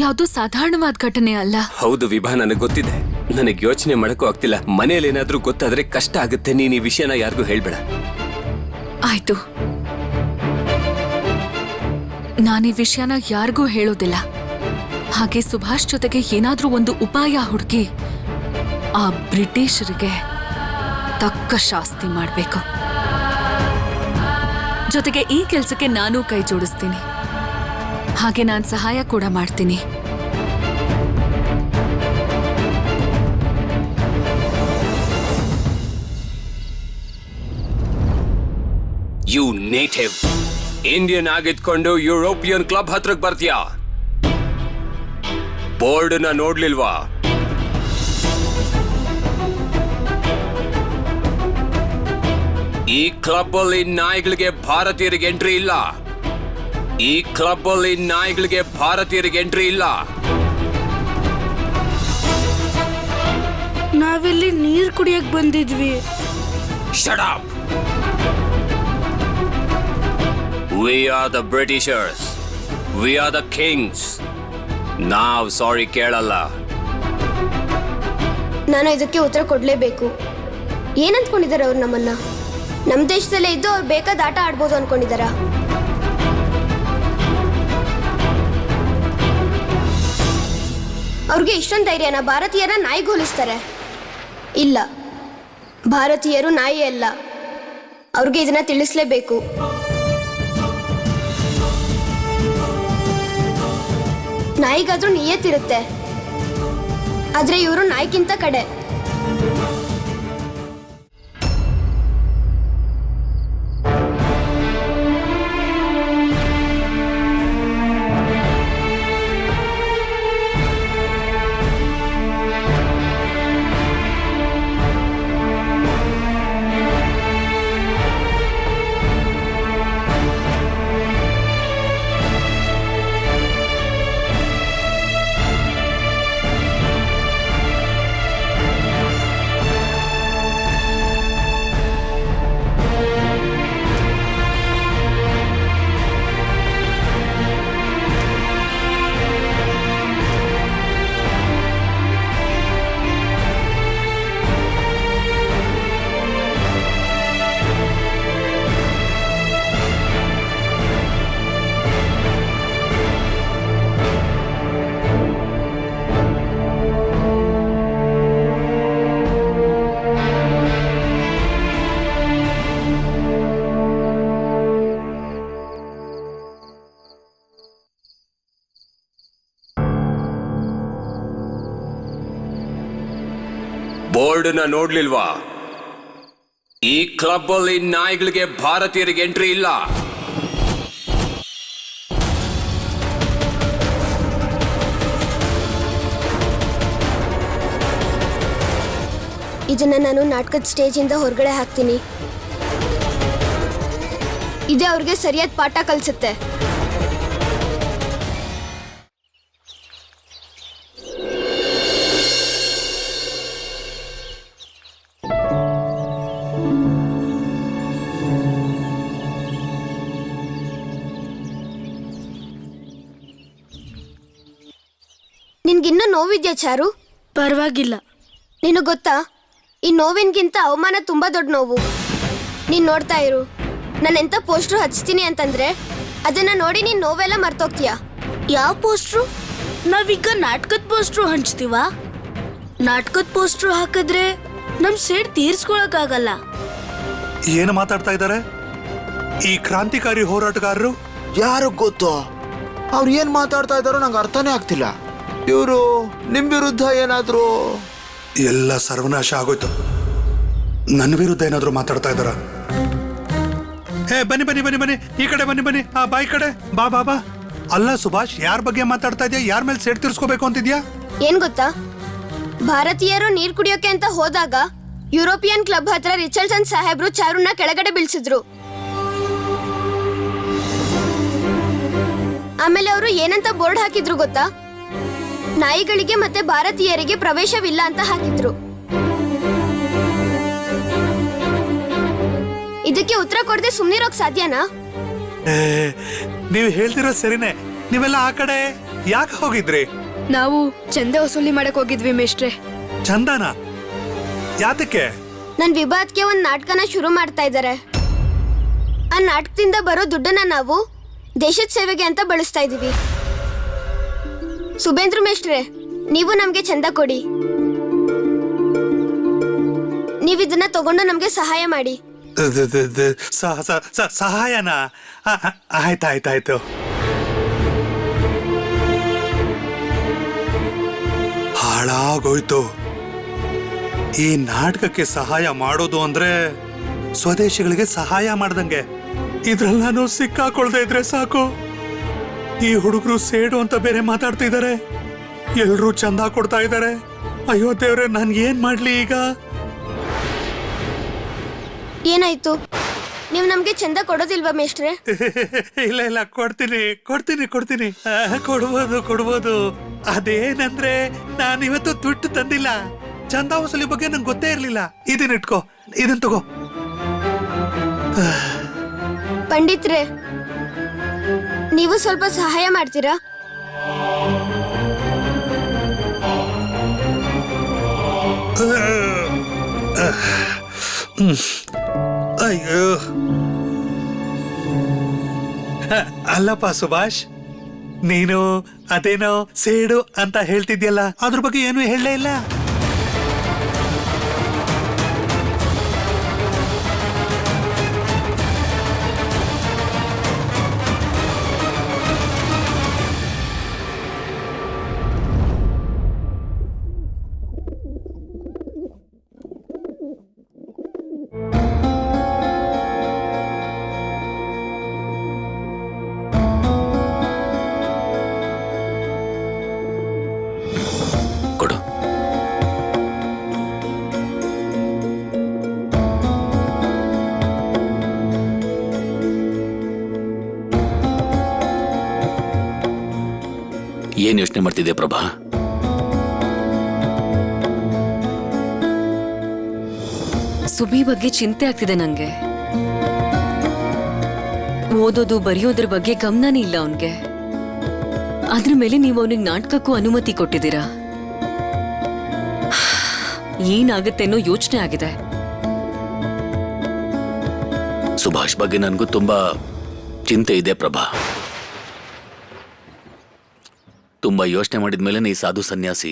ಯಾವ್ದೋ ಸಾಧಾರಣವಾದ ಘಟನೆ ಅಲ್ಲ. ಹೌದು ವಿಭಾ, ನನಗೆ ಗೊತ್ತಿದೆ. ನನಗೆ ಯೋಚನೆ ಮಾಡಕ್ಕೂ ಆಗ್ತಿಲ್ಲ. ಮನೇಲಿ ಏನಾದ್ರೂ ಗೊತ್ತಾದ್ರೆ ಕಷ್ಟ ಆಗುತ್ತೆ. ನೀನ್ ಈ ವಿಷಯನ ಯಾರಿಗೂ ಹೇಳ್ಬೇಡ. ಆಯ್ತು, ನಾನೀ ವಿಷಯನ ಯಾರಿಗೂ ಹೇಳೋದಿಲ್ಲ. ಹಾಗೆ ಸುಭಾಷ್ ಜೊತೆಗೆ ಏನಾದ್ರೂ ಒಂದು ಉಪಾಯ ಹುಡುಕಿ ಆ ಬ್ರಿಟಿಷರಿಗೆ ತಕ್ಕ ಶಾಸ್ತಿ ಮಾಡ್ಬೇಕು. ಜೊತೆಗೆ ಈ ಕೆಲ್ಸಕ್ಕೆ ನಾನು ಕೈ ಜೋಡಿಸ್ತೀನಿ. ಹಾಗೆ ನಾನ್ ಸಹಾಯ ಕೂಡ ಮಾಡ್ತೀನಿ. ಯು ನೇಟಿವ್ ಇಂಡಿಯನ್ ಆಗಿದ್ಕೊಂಡು ಯುರೋಪಿಯನ್ ಕ್ಲಬ್ ಹತ್ರಕ್ ಬರ್ತೀಯಾ? ಬೋರ್ಡ್ನ ನೋಡ್ಲಿಲ್ವಾ? ಈ ಕ್ಲಬ್ ಅಲ್ಲಿ ನಾಯಿಗಳಿಗೆ ಭಾರತೀಯರಿಗೆ ಎಂಟ್ರಿ ಇಲ್ಲ. ಈ ಕ್ಲಬ್ ಅಲ್ಲಿ ನಾಯಿಗಳಿಗೆ ಭಾರತೀಯರಿಗೆ ಎಂಟ್ರಿ ಇಲ್ಲ. ನಾವಿಲ್ಲಿ ನೀರ್ ಕುಡಿಯಕ್ ಬಂದಿದ್ವಿ. Shut up! We are the Britishers. We are the kings. ನಾವ್ ಸಾರಿ ಕೇಳಲ್ಲ. ನಾನು ಇದಕ್ಕೆ ಉತ್ತರ ಕೊಡ್ಲೇಬೇಕು. ಏನಂತ್ಕೊಂಡಿದ್ದಾರೆ ಅವ್ರು ನಮ್ಮನ್ನ? ನಮ್ಮ ದೇಶದಲ್ಲೇ ಇದ್ದು ಅವ್ರು ಬೇಕಾದ ಆಟ ಆಡ್ಬೋದು ಅನ್ಕೊಂಡಿದಾರ? ಅವ್ರಿಗೆ ಇಷ್ಟೊಂದು ಧೈರ್ಯನ ಭಾರತೀಯರ ನಾಯಿಗೆ ಹೋಲಿಸ್ತಾರೆ? ಇಲ್ಲ, ಭಾರತೀಯರು ನಾಯಿ ಅಲ್ಲ. ಅವ್ರಿಗೆ ಇದನ್ನ ತಿಳಿಸ್ಲೇಬೇಕು. ನಾಯಿಗಾದ್ರೂ ನಿಯತ್ತಿರುತ್ತೆ, ಆದ್ರೆ ಇವರು ನಾಯಿಗಿಂತ ಕಡೆ. ಬೋರ್ಡ್ನ ನೋಡ್ಲಿಲ್ವಾ? ಈ ಕ್ಲಬ್ ಅಲ್ಲಿ ನಾಯಿಗಳಿಗೆ ಭಾರತೀಯರಿಗೆ ಎಂಟ್ರಿ ಇಲ್ಲ. ಇದನ್ನ ನಾನು ನಾಟಕದ ಸ್ಟೇಜಿಂದ ಹೊರಗಡೆ ಹಾಕ್ತೀನಿ. ಇದೇ ಅವ್ರಿಗೆ ಸರಿಯಾದ ಪಾಠ ಕಲಿಸುತ್ತೆ. ನಿನ್ಗಿನ್ನೂ ನೋವಿದ್ಯಾ ಚಾರು? ಪರವಾಗಿಲ್ಲ. ನಿನಗೆ ಗೊತ್ತಾ, ಈ ನೋವಿನ್ಗಿಂತ ಅವಮಾನ ತುಂಬಾ ದೊಡ್ಡ ನೋವು. ನೀನ್ ನೋಡ್ತಾ ಇರು, ನಾನು ಎಂತ ಪೋಸ್ಟ್ರು ಹಚ್ತೀನಿ ಅಂತಂದ್ರೆ ಅದನ್ನ ನೋಡಿ ನೀನ್ ನೋವೆಲ್ಲ ಮರ್ತೋಗ್ತೀಯ. ಯಾವ ಪೋಸ್ಟ್ರು? ನಾವೀಗ ನಾಟಕದ ಪೋಸ್ಟ್ರು ಹಂಚ್ತೀವ. ನಾಟಕದ ಪೋಸ್ಟ್ರು ಹಾಕಿದ್ರೆ ನಮ್ ಸೇಡ್ ತೀರ್ಸ್ಕೊಳಕ್ಕಾಗಲ್ಲ. ಏನು ಮಾತಾಡ್ತಾ ಇದ್ದಾರೆ ಈ ಕ್ರಾಂತಿಕಾರಿ ಹೋರಾಟಗಾರರು? ಯಾರು ಗೊತ್ತು ಅವ್ರು ಏನ್ ಮಾತಾಡ್ತಾ ಇದ್ದಾರೋ ನಂಗೆ ಅರ್ಥನೇ ಆಗ್ತಿಲ್ಲ. ಇವರು ನಿಮ್ ವಿರುದ್ಧ ಏನಾದ್ರು? ಎಲ್ಲ ಸರ್ವನಾಶ ಆಗೋಯ್ತು. ನನ್ನ ವಿರುದ್ಧ ಏನಾದ್ರು ಮಾತಾಡ್ತಾ ಇದ್ದಾರ? ಬನ್ನಿ ಬನ್ನಿ ಬನ್ನಿ ಬನ್ನಿ, ಈ ಕಡೆ ಬನ್ನಿ ಬನ್ನಿ, ಆ ಬಾಯಿ ಕಡೆ ಬಾ ಬಾ ಬಾ. ಅಲ್ಲ ಸುಭಾಷ್, ಯಾರ ಬಗ್ಗೆ ಮಾತಾಡ್ತಾ ಇದೆಯಾ? ಯಾರ ಮೇಲೆ ಸೇಡ್ ತೀರ್ಸ್ಕೋಬೇಕು ಅಂತಿದ್ಯಾ? ಏನ್ ಗೊತ್ತಾ, ಭಾರತೀಯರು ನೀರ್ ಕುಡಿಯೋಕೆ ಅಂತ ಹೋದಾಗ ಯುರೋಪಿಯನ್ ಕ್ಲಬ್ ಹತ್ರ ರಿಚರ್ಡ್ಸನ್ ಸಾಹೇಬ್ರು ಚಾರುನ ಕೆಳಗಡೆ ಬೀಳ್ಸಿದ್ರು. ಆಮೇಲೆ ಅವರು ಏನಂತ ಬೋರ್ಡ್ ಹಾಕಿದ್ರು ಗೊತ್ತಾ? ನಾಯಿಗಳಿಗೆ ಮತ್ತೆ ಭಾರತೀಯರಿಗೆ ಪ್ರವೇಶವಿಲ್ಲ ಅಂತ ಹಾಕಿದ್ರು. ಇದಕ್ಕೆ ಉತ್ತರ ಕೊಡದೆ ಸುಮ್ನಿರೋಕ್ ಸಾಧ್ಯನಾ? ನೀವು ಹೇಳ್ತಿರೋ ಸರಿನೇ. ನೀವೆಲ್ಲ ಆ ಕಡೆ ಯಾಕೆ ಹೋಗಿದ್ರಿ? ನಾವು ಚಂದ ವಸೂಲಿ ಮಾಡಕ್ ಹೋಗಿದ್ವಿ ಮೇಷ್ಟ್ರೆ. ಚಂದನ? ಯಾತಕ್ಕೆ? ನನ್ ವಿಭಾಗಕ್ಕೆ ಒಂದ್ ನಾಟಕನ ಶುರು ಮಾಡ್ತಾ ಇದ್ದಾರೆ. ಆ ನಾಟಕದಿಂದ ಬರೋ ದುಡ್ಡನ್ನ ನಾವು ದೇಶದ ಸೇವೆಗೆ ಅಂತ ಬಳಸ್ತಾ ಇದೀವಿ. ಸುಬೇಂದ್ರ ಮೇಷ್ಟ್ರೆ, ನೀವು ನಮ್ಗೆ ಚಂದ ಕೊಡಿ. ನೀವಿದನ್ನ ತಗೊಂಡು ನಮ್ಗೆ ಸಹಾಯ ಮಾಡಿ. ಸಹಾಯನಾ? ಆಯ್ತಾಯ್ತಾಯ್ತು. ಹಾಳಾಗೋಯ್ತು. ಈ ನಾಟಕಕ್ಕೆ ಸಹಾಯ ಮಾಡೋದು ಅಂದ್ರೆ ಸ್ವದೇಶಿಗಳಿಗೆ ಸಹಾಯ ಮಾಡ್ದಂಗೆ. ಇದ್ರಲ್ಲಿ ನಾನು ಸಿಕ್ಕಾಕೊಳ್ತಾ ಇದ್ರೆ ಸಾಕು. ಈ ಹುಡುಗರು ಸೇಡು ಅಂತ ಬೇರೆ ಮಾತಾಡ್ತಿದ್ದಾರೆ, ಎಲ್ರೂ ಚಂದ ಕೊಡ್ತಾ ಇದ್ದಾರೆ. ಅಯ್ಯೋ ದೇವ್ರೆ, ನನ್ ಏನ್ ಮಾಡ್ಲಿ ಈಗ? ಏನಾಯ್ತು? ನೀವು ನಮ್ಗೆ ಚಂದ ಕೊಡೋದಿಲ್ವಾ ಮೇಷ್ಟ್ರೆ? ಇಲ್ಲ ಇಲ್ಲ, ಕೊಡ್ತೀನಿ ಕೊಡ್ತೀನಿ ಕೊಡ್ತೀನಿ, ಕೊಡ್ಬೋದು. ಅದೇನಂದ್ರೆ ನಾನು ಇವತ್ತು ದುಡ್ಡು ತಂದಿಲ್ಲ. ಚಂದ ವಸೂಲಿ ಬಗ್ಗೆ ನಂಗೆ ಗೊತ್ತೇ ಇರ್ಲಿಲ್ಲ. ಇದನ್ನ ಇಟ್ಕೋ, ಇದನ್ ತಗೋ. ಪಂಡಿತ್ರೆ, ನೀವು ಸ್ವಲ್ಪ ಸಹಾಯ ಮಾಡ್ತೀರಾ? ಅಯ್ಯೋ, ಅಲ್ಲಪ್ಪ ಸುಭಾಷ್, ನೀನು ಅದೇನೋ ಸೇಡು ಅಂತ ಹೇಳ್ತಿದ್ಯಲ್ಲ, ಅದ್ರ ಬಗ್ಗೆ ಏನು ಹೇಳಲೇ ಇಲ್ಲ. ಏನ್ ಯೋಚನೆ ಮಾಡ್ತಿದ್ದೆ ಪ್ರಭಾ? ಸುಬಿ ಬಗ್ಗೆ ಚಿಂತೆ ಆಗ್ತಿದೆ ನಂಗೆ. ಓದೋದು ಬರೆಯೋದ್ರ ಬಗ್ಗೆ ಗಮನನೇ ಇಲ್ಲ ಅವನ್ಗೆ. ಅದ್ರ ಮೇಲೆ ನೀವು ಅವನಿಗೆ ನಾಟಕಕ್ಕೂ ಅನುಮತಿ ಕೊಟ್ಟಿದ್ದೀರಾ. ಏನಾಗತ್ತೆನ್ನೋ ಯೋಚನೆ ಆಗಿದೆ. ಸುಭಾಷ್ ಬಗ್ಗೆ ನನಗೂ ತುಂಬಾ ಚಿಂತೆ ಇದೆ ಪ್ರಭಾ. ತುಂಬಾ ಯೋಚನೆ ಮಾಡಿದ್ಮೇಲೆ ಈ ಸಾಧು ಸನ್ಯಾಸಿ,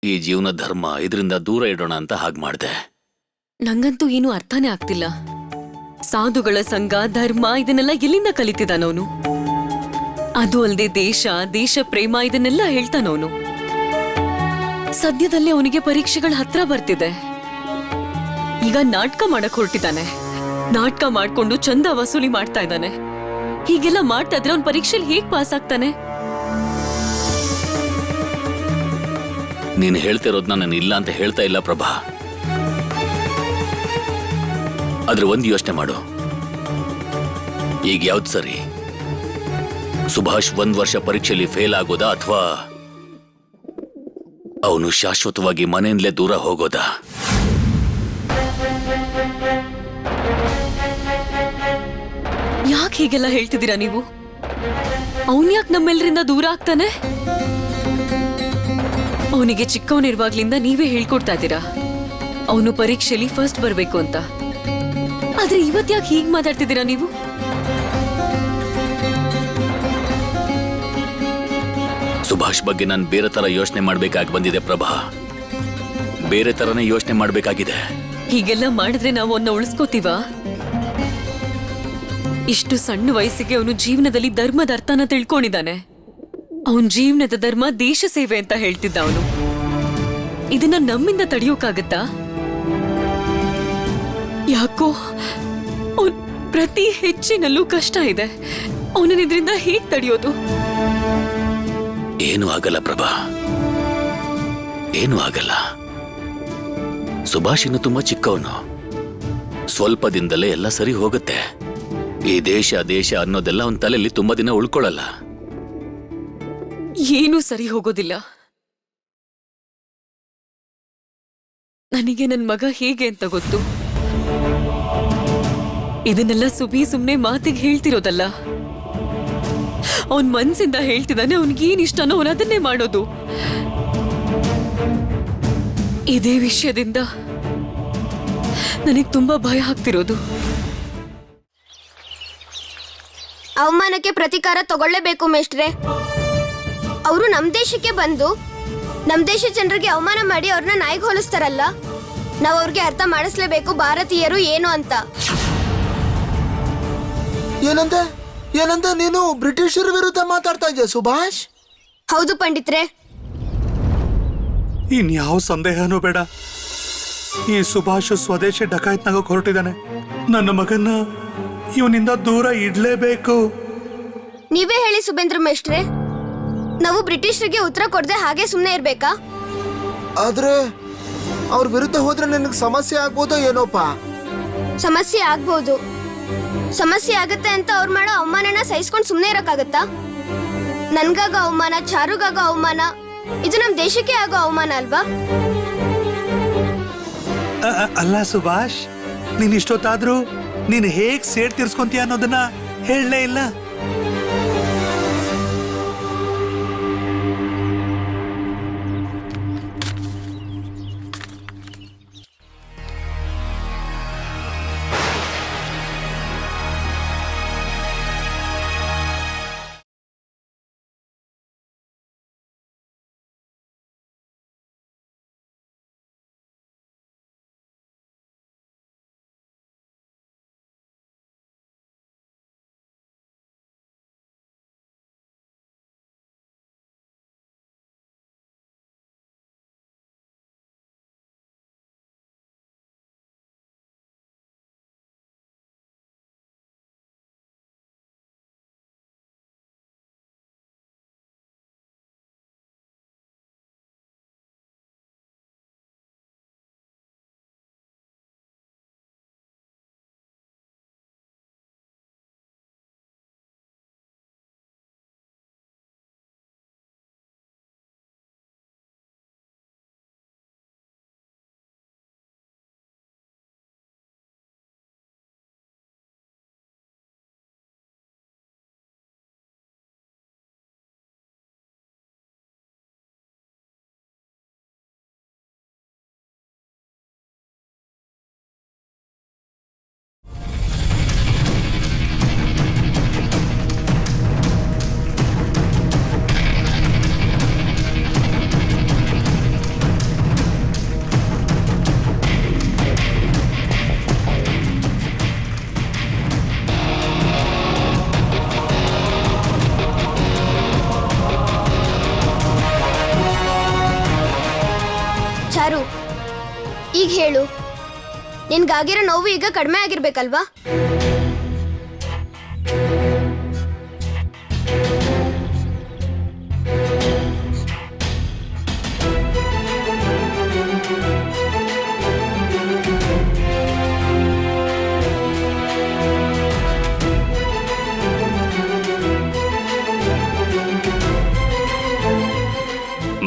ಈ ಜೀವನ ಧರ್ಮ ಇದರಿಂದ ದೂರ ಇಡೋಣ ಅಂತ ಹಾಗೆ ಮಾಡಿದೆ. ನಂಗಂತೂ ಏನು ಅರ್ಥನೇ ಆಗ್ತಿಲ್ಲ. ಸಾಧುಗಳ ಸಂಘ, ಧರ್ಮ ಇದನ್ನೆಲ್ಲ ಎಲ್ಲಿಂದ ಕಲಿತಿದ್ದಾನವನು? ಅದು ಅಲ್ಲದೆ ದೇಶ ಪ್ರೇಮ ಇದನ್ನೆಲ್ಲ ಹೇಳ್ತಾನವನು. ಸದ್ಯದಲ್ಲೇ ಅವನಿಗೆ ಪರೀಕ್ಷೆಗಳ ಹತ್ರ ಬರ್ತಿದೆ. ಈಗ ನಾಟಕ ಮಾಡಕ್ ಹೊರಟಿದ್ದಾನೆ. ನಾಟಕ ಮಾಡ್ಕೊಂಡು ಚಂದ ವಸೂಲಿ ಮಾಡ್ತಾ ಇದ್ದಾನೆ. ಹೀಗೆಲ್ಲ ಮಾಡ್ತಾ ಇದ್ರೆ ಅವ್ನ ಪರೀಕ್ಷೆಯಲ್ಲಿ ಹೇಗ್ ಪಾಸ್ ಆಗ್ತಾನೆ? ನೀನು ಹೇಳ್ತಿರೋದ್ನ ನಾನು ಇಲ್ಲ ಅಂತ ಹೇಳ್ತಾ ಇಲ್ಲ ಪ್ರಭಾ. ಆದ್ರೆ ಒಂದು ಯೋಚನೆ ಮಾಡು, ಈಗ ಯಾವ್ದು ಸರಿ? ಸುಭಾಷ್ 1 ವರ್ಷ ಪರೀಕ್ಷೆಯಲ್ಲಿ ಫೇಲ್ ಆಗೋದಾ ಅಥವಾ ಅವನು ಶಾಶ್ವತವಾಗಿ ಮನೆಯಿಂದಲೇ ದೂರ ಹೋಗೋದಾ? ಯಾಕೆ ಹೀಗೆಲ್ಲ ಹೇಳ್ತಿದ್ದೀರಾ ನೀವು? ಅವನ್ ಯಾಕೆ ನಮ್ಮೆಲ್ಲರಿಂದ ದೂರ ಆಗ್ತಾನೆ? ಅವನಿಗೆ ಚಿಕ್ಕವನಿರುವಾಗ್ಲಿಂದ ನೀವೇ ಹೇಳ್ಕೊಡ್ತಾ ಇದ್ದೀರಾ ಅವನು ಪರೀಕ್ಷೆಯಲ್ಲಿ ಫಸ್ಟ್ ಬರ್ಬೇಕು ಅಂತ. ಆದ್ರೆ ಇವತ್ ಯಾಕೆ ಹೀಗ್ ಮಾತಾಡ್ತಿದ್ದೀರಾ ನೀವು? ಸುಭಾಷ್ ಬಗ್ಗೆ ನಾನು ಬೇರೆ ತರ ಯೋಚನೆ ಮಾಡ್ಬೇಕಾಗಿ ಬಂದಿದೆ ಪ್ರಭಾ. ಬೇರೆ ತರನೇ ಯೋಚನೆ ಮಾಡ್ಬೇಕಾಗಿದೆ. ಹೀಗೆಲ್ಲ ಮಾಡಿದ್ರೆ ನಾವು ಅವನ್ನ ಉಳಿಸ್ಕೋತೀವ? ಇಷ್ಟು ಸಣ್ಣ ವಯಸ್ಸಿಗೆ ಅವನು ಜೀವನದಲ್ಲಿ ಧರ್ಮದ ಅರ್ಥನ ತಿಳ್ಕೊಂಡಿದ್ದಾನೆ. ಅವನ್ ಜೀವನದ ಧರ್ಮ ದೇಶ ಸೇವೆ ಅಂತ ಹೇಳ್ತಿದ್ದ ಅವನು. ಇದನ್ನ ನಮ್ಮಿಂದ ತಡೆಯೋಕಾಗತ್ತಾ? ಯಾಕೋ ಅವನ್ ಪ್ರತಿ ಹೆಚ್ಚಿನಲ್ಲೂ ಕಷ್ಟ ಇದೆ. ಅವನನ್ನ ಇದರಿಂದ ಹೇಗ್ ತಡೆಯೋದು? ಏನೂ ಆಗಲ್ಲ ಪ್ರಭಾ, ಏನೂ ಆಗಲ್ಲ. ಸುಭಾಷ್ ಇನ್ನು ತುಂಬಾ ಚಿಕ್ಕವನು. ಸ್ವಲ್ಪ ದಿನದಲ್ಲೇ ಎಲ್ಲ ಸರಿ ಹೋಗುತ್ತೆ. ಈ ದೇಶ ದೇಶ ಅನ್ನೋದೆಲ್ಲ ಅವನ ತಲೆಯಲ್ಲಿ ತುಂಬಾ ದಿನ ಉಳ್ಕೊಳ್ಳಲ್ಲ. ಏನೂ ಸರಿ ಹೋಗೋದಿಲ್ಲ. ನನಗೆ ನನ್ ಮಗ ಹೇಗೆ ಅಂತ ಗೊತ್ತು. ಇದನ್ನೆಲ್ಲ ಸುಮ್ನೆ ಮಾತಿಗೆ ಹೇಳ್ತಿರೋದಲ್ಲ. ಅವನ್ ಮನ್ಸಿಂದ ಹೇಳ್ತಿದ್ದಾನೆ. ಅವನ್ಗೇನ್ ಇಷ್ಟನೋ ಅವನು ಅದನ್ನೇ ಮಾಡೋದು. ಇದೇ ವಿಷಯದಿಂದ ನನಗ್ ತುಂಬಾ ಭಯ ಆಗ್ತಿರೋದು. ಅವಮಾನಕ್ಕೆ ಪ್ರತೀಕಾರ ತಗೊಳ್ಳೇಬೇಕು ಮೇಷ್ಟ್ರೆ. ಅವರು ನಮ್ ದೇಶಕ್ಕೆ ಬಂದು ನಮ್ ದೇಶ ಜನರಿಗೆ ಅವಮಾನ ಮಾಡಿ ಅವ್ರನ್ನ ನಾಯಿಗೆ ಹೋಲಿಸ್ತಾರಲ್ಲ. ನಾವು ಅವ್ರಿಗೆ ಅರ್ಥ ಮಾಡಿಸ್ಲೇಬೇಕು ಭಾರತೀಯರು ಏನು ಅಂತ. ಏನಂತ ನೀನು ಬ್ರಿಟಿಷರ ವಿರುದ್ಧ ಮಾತಾಡ್ತಾ ಇದೆಯಾ ಸುಭಾಷ್? ಹೌದು ಪಂಡಿತ್ರೆ. ಇನ್ಯಾವ ಸಂದೇಹನೂ ಬೇಡ. ಈ ಸುಭಾಷ್ ಸ್ವದೇಶಿ ಡಕಾಯತ್ನಾಗ ಹೊರಟಿದ್ದಾನೆ. ನನ್ನ ಮಗನ್ನ ಇವನಿಂದ ದೂರ ಇಡ್ಲೇಬೇಕು. ನೀವೇ ಹೇಳಿ ಸುಬೇಂದ್ರ ಮೇಷ್ಟ್ರೆ, ನಾವು ಬ್ರಿಟಿಷರಿಗೆ ಉತ್ತರ ಕೊಡದೆ ಹಾಗೆ ಸುಮ್ಮನೆ ಇರ್ಬೇಕಾ? ಆದ್ರೆ ಅವ್ರ ವಿರುದ್ಧ ಹೋದ್ರೆ ನಿನಗೆ ಸಮಸ್ಯೆ ಆಗ್ಬೋದೋ ಏನೋಪ್ಪ. ಸಮಸ್ಯೆ ಆಗ್ಬೋದು. ಸಮಸ್ಯೆ ಆಗತ್ತೆ ಅಂತ ಅವ್ರು ಮಾಡೋ ಅವಮಾನನ ಸಹಿಸ್ಕೊಂಡು ಸುಮ್ಮನೆ ಇರೋಕ್ಕಾಗತ್ತಾ? ನನ್ಗಾಗ ಅವಮಾನ, ಚಾರುಗಾಗ ಅವಮಾನ, ಇದು ನಮ್ ದೇಶಕ್ಕೆ ಆಗೋ ಅವಮಾನ ಅಲ್ವಾ? ಅಲ್ಲ ಸುಭಾಷ್, ನೀನ್ ಇಷ್ಟೊತ್ತಾದ್ರೂ ನೀನ್ ಹೇಗ್ ಸೇಡ್ ತೀರ್ಸ್ಕೊಂತೀಯ ಅನ್ನೋದನ್ನ ಹೇಳಲೇ ಇಲ್ಲ. ನಿನ್ಗಾಗಿರೋ ನೋವು ಈಗ ಕಡಿಮೆ ಆಗಿರ್ಬೇಕಲ್ವಾ?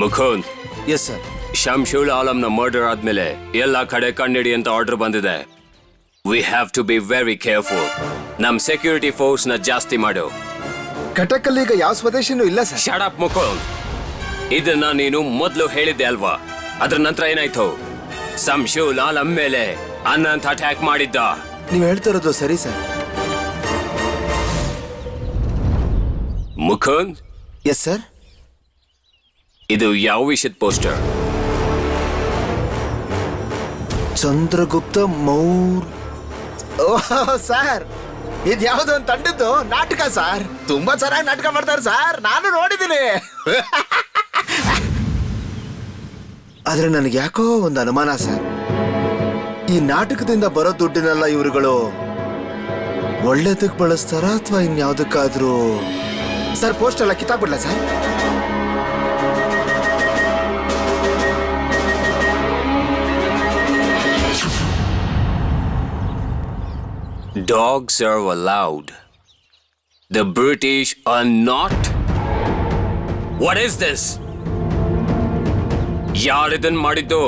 Mukund, yes sir. ಶಂಶುಲ್ ಆಲಂನ ಮರ್ಡರ್ ಆದ್ಮೇಲೆ ಎಲ್ಲ ಕಡೆ ಕಣ್ಣಿಡಿ ಅಂತ ಆರ್ಡರ್ ಬಂದಿದೆ. We have to be very careful. ನಮ್ ಸೆಕ್ಯೂರಿಟಿ ಫೋರ್ಸ್ ನ ಜಾಸ್ತಿ ಮಾಡು. ಕಟಕಲ್ಲಿ ಈಗ ಯಾವ ಸ್ವದೇಶಿನೂ ಇಲ್ಲ ಸರ್. ಶಟ್ ಅಪ್ ಮುಕುಂದ್, ಇದನ್ನ ನೀನು ಮೊದಲು ಹೇಳಿದ್ದೆ ಅಲ್ವಾ? ಅದ್ರ ನಂತರ ಏನಾಯ್ತು? ಶಂಶುಲ್ ಆಲಂ ಮೇಲೆ ಅನಂತ್ ಅಟ್ಯಾಕ್ ಮಾಡಿದ್ದ. ನೀವು ಹೇಳ್ತಿರೋದು ಸರಿ ಸರ್. Mukund, yes sir. ಇದು ಯಾವ ವಿಷಯದ ಪೋಸ್ಟರ್? ಚಂದ್ರಗುಪ್ತ ಮೌರ್. ಸರ್, ಇದು ಯಾವ್ದು ಒಂದು ತಂಡದ್ದು ನಾಟಕ ಸರ್. ತುಂಬಾ ಚೆನ್ನಾಗಿ ನಾಟಕ ಮಾಡ್ತಾರೆ ಸರ್, ನಾನು ನೋಡಿದ್ದೀನಿ. ಆದ್ರೆ ನನಗೆ ಯಾಕೋ ಒಂದು ಅನುಮಾನ ಸರ್. ಈ ನಾಟಕದಿಂದ ಬರೋ ದುಡ್ಡಿನೆಲ್ಲ ಇವರುಗಳು ಒಳ್ಳೇದಕ್ಕೆ ಬಳಸ್ತಾರ ಅಥವಾ ಇನ್ಯಾವುದಕ್ಕಾದ್ರೂ? ಸರ್, ಪೋಸ್ಟ್ ಎಲ್ಲ ಕಿತ್ತಾಕ್ಬಿಡ್ಲ sir? Dogs are allowed. The British are not. What is this? ಯಾರಿದನ್ ಮಾಡಿದ್ದು?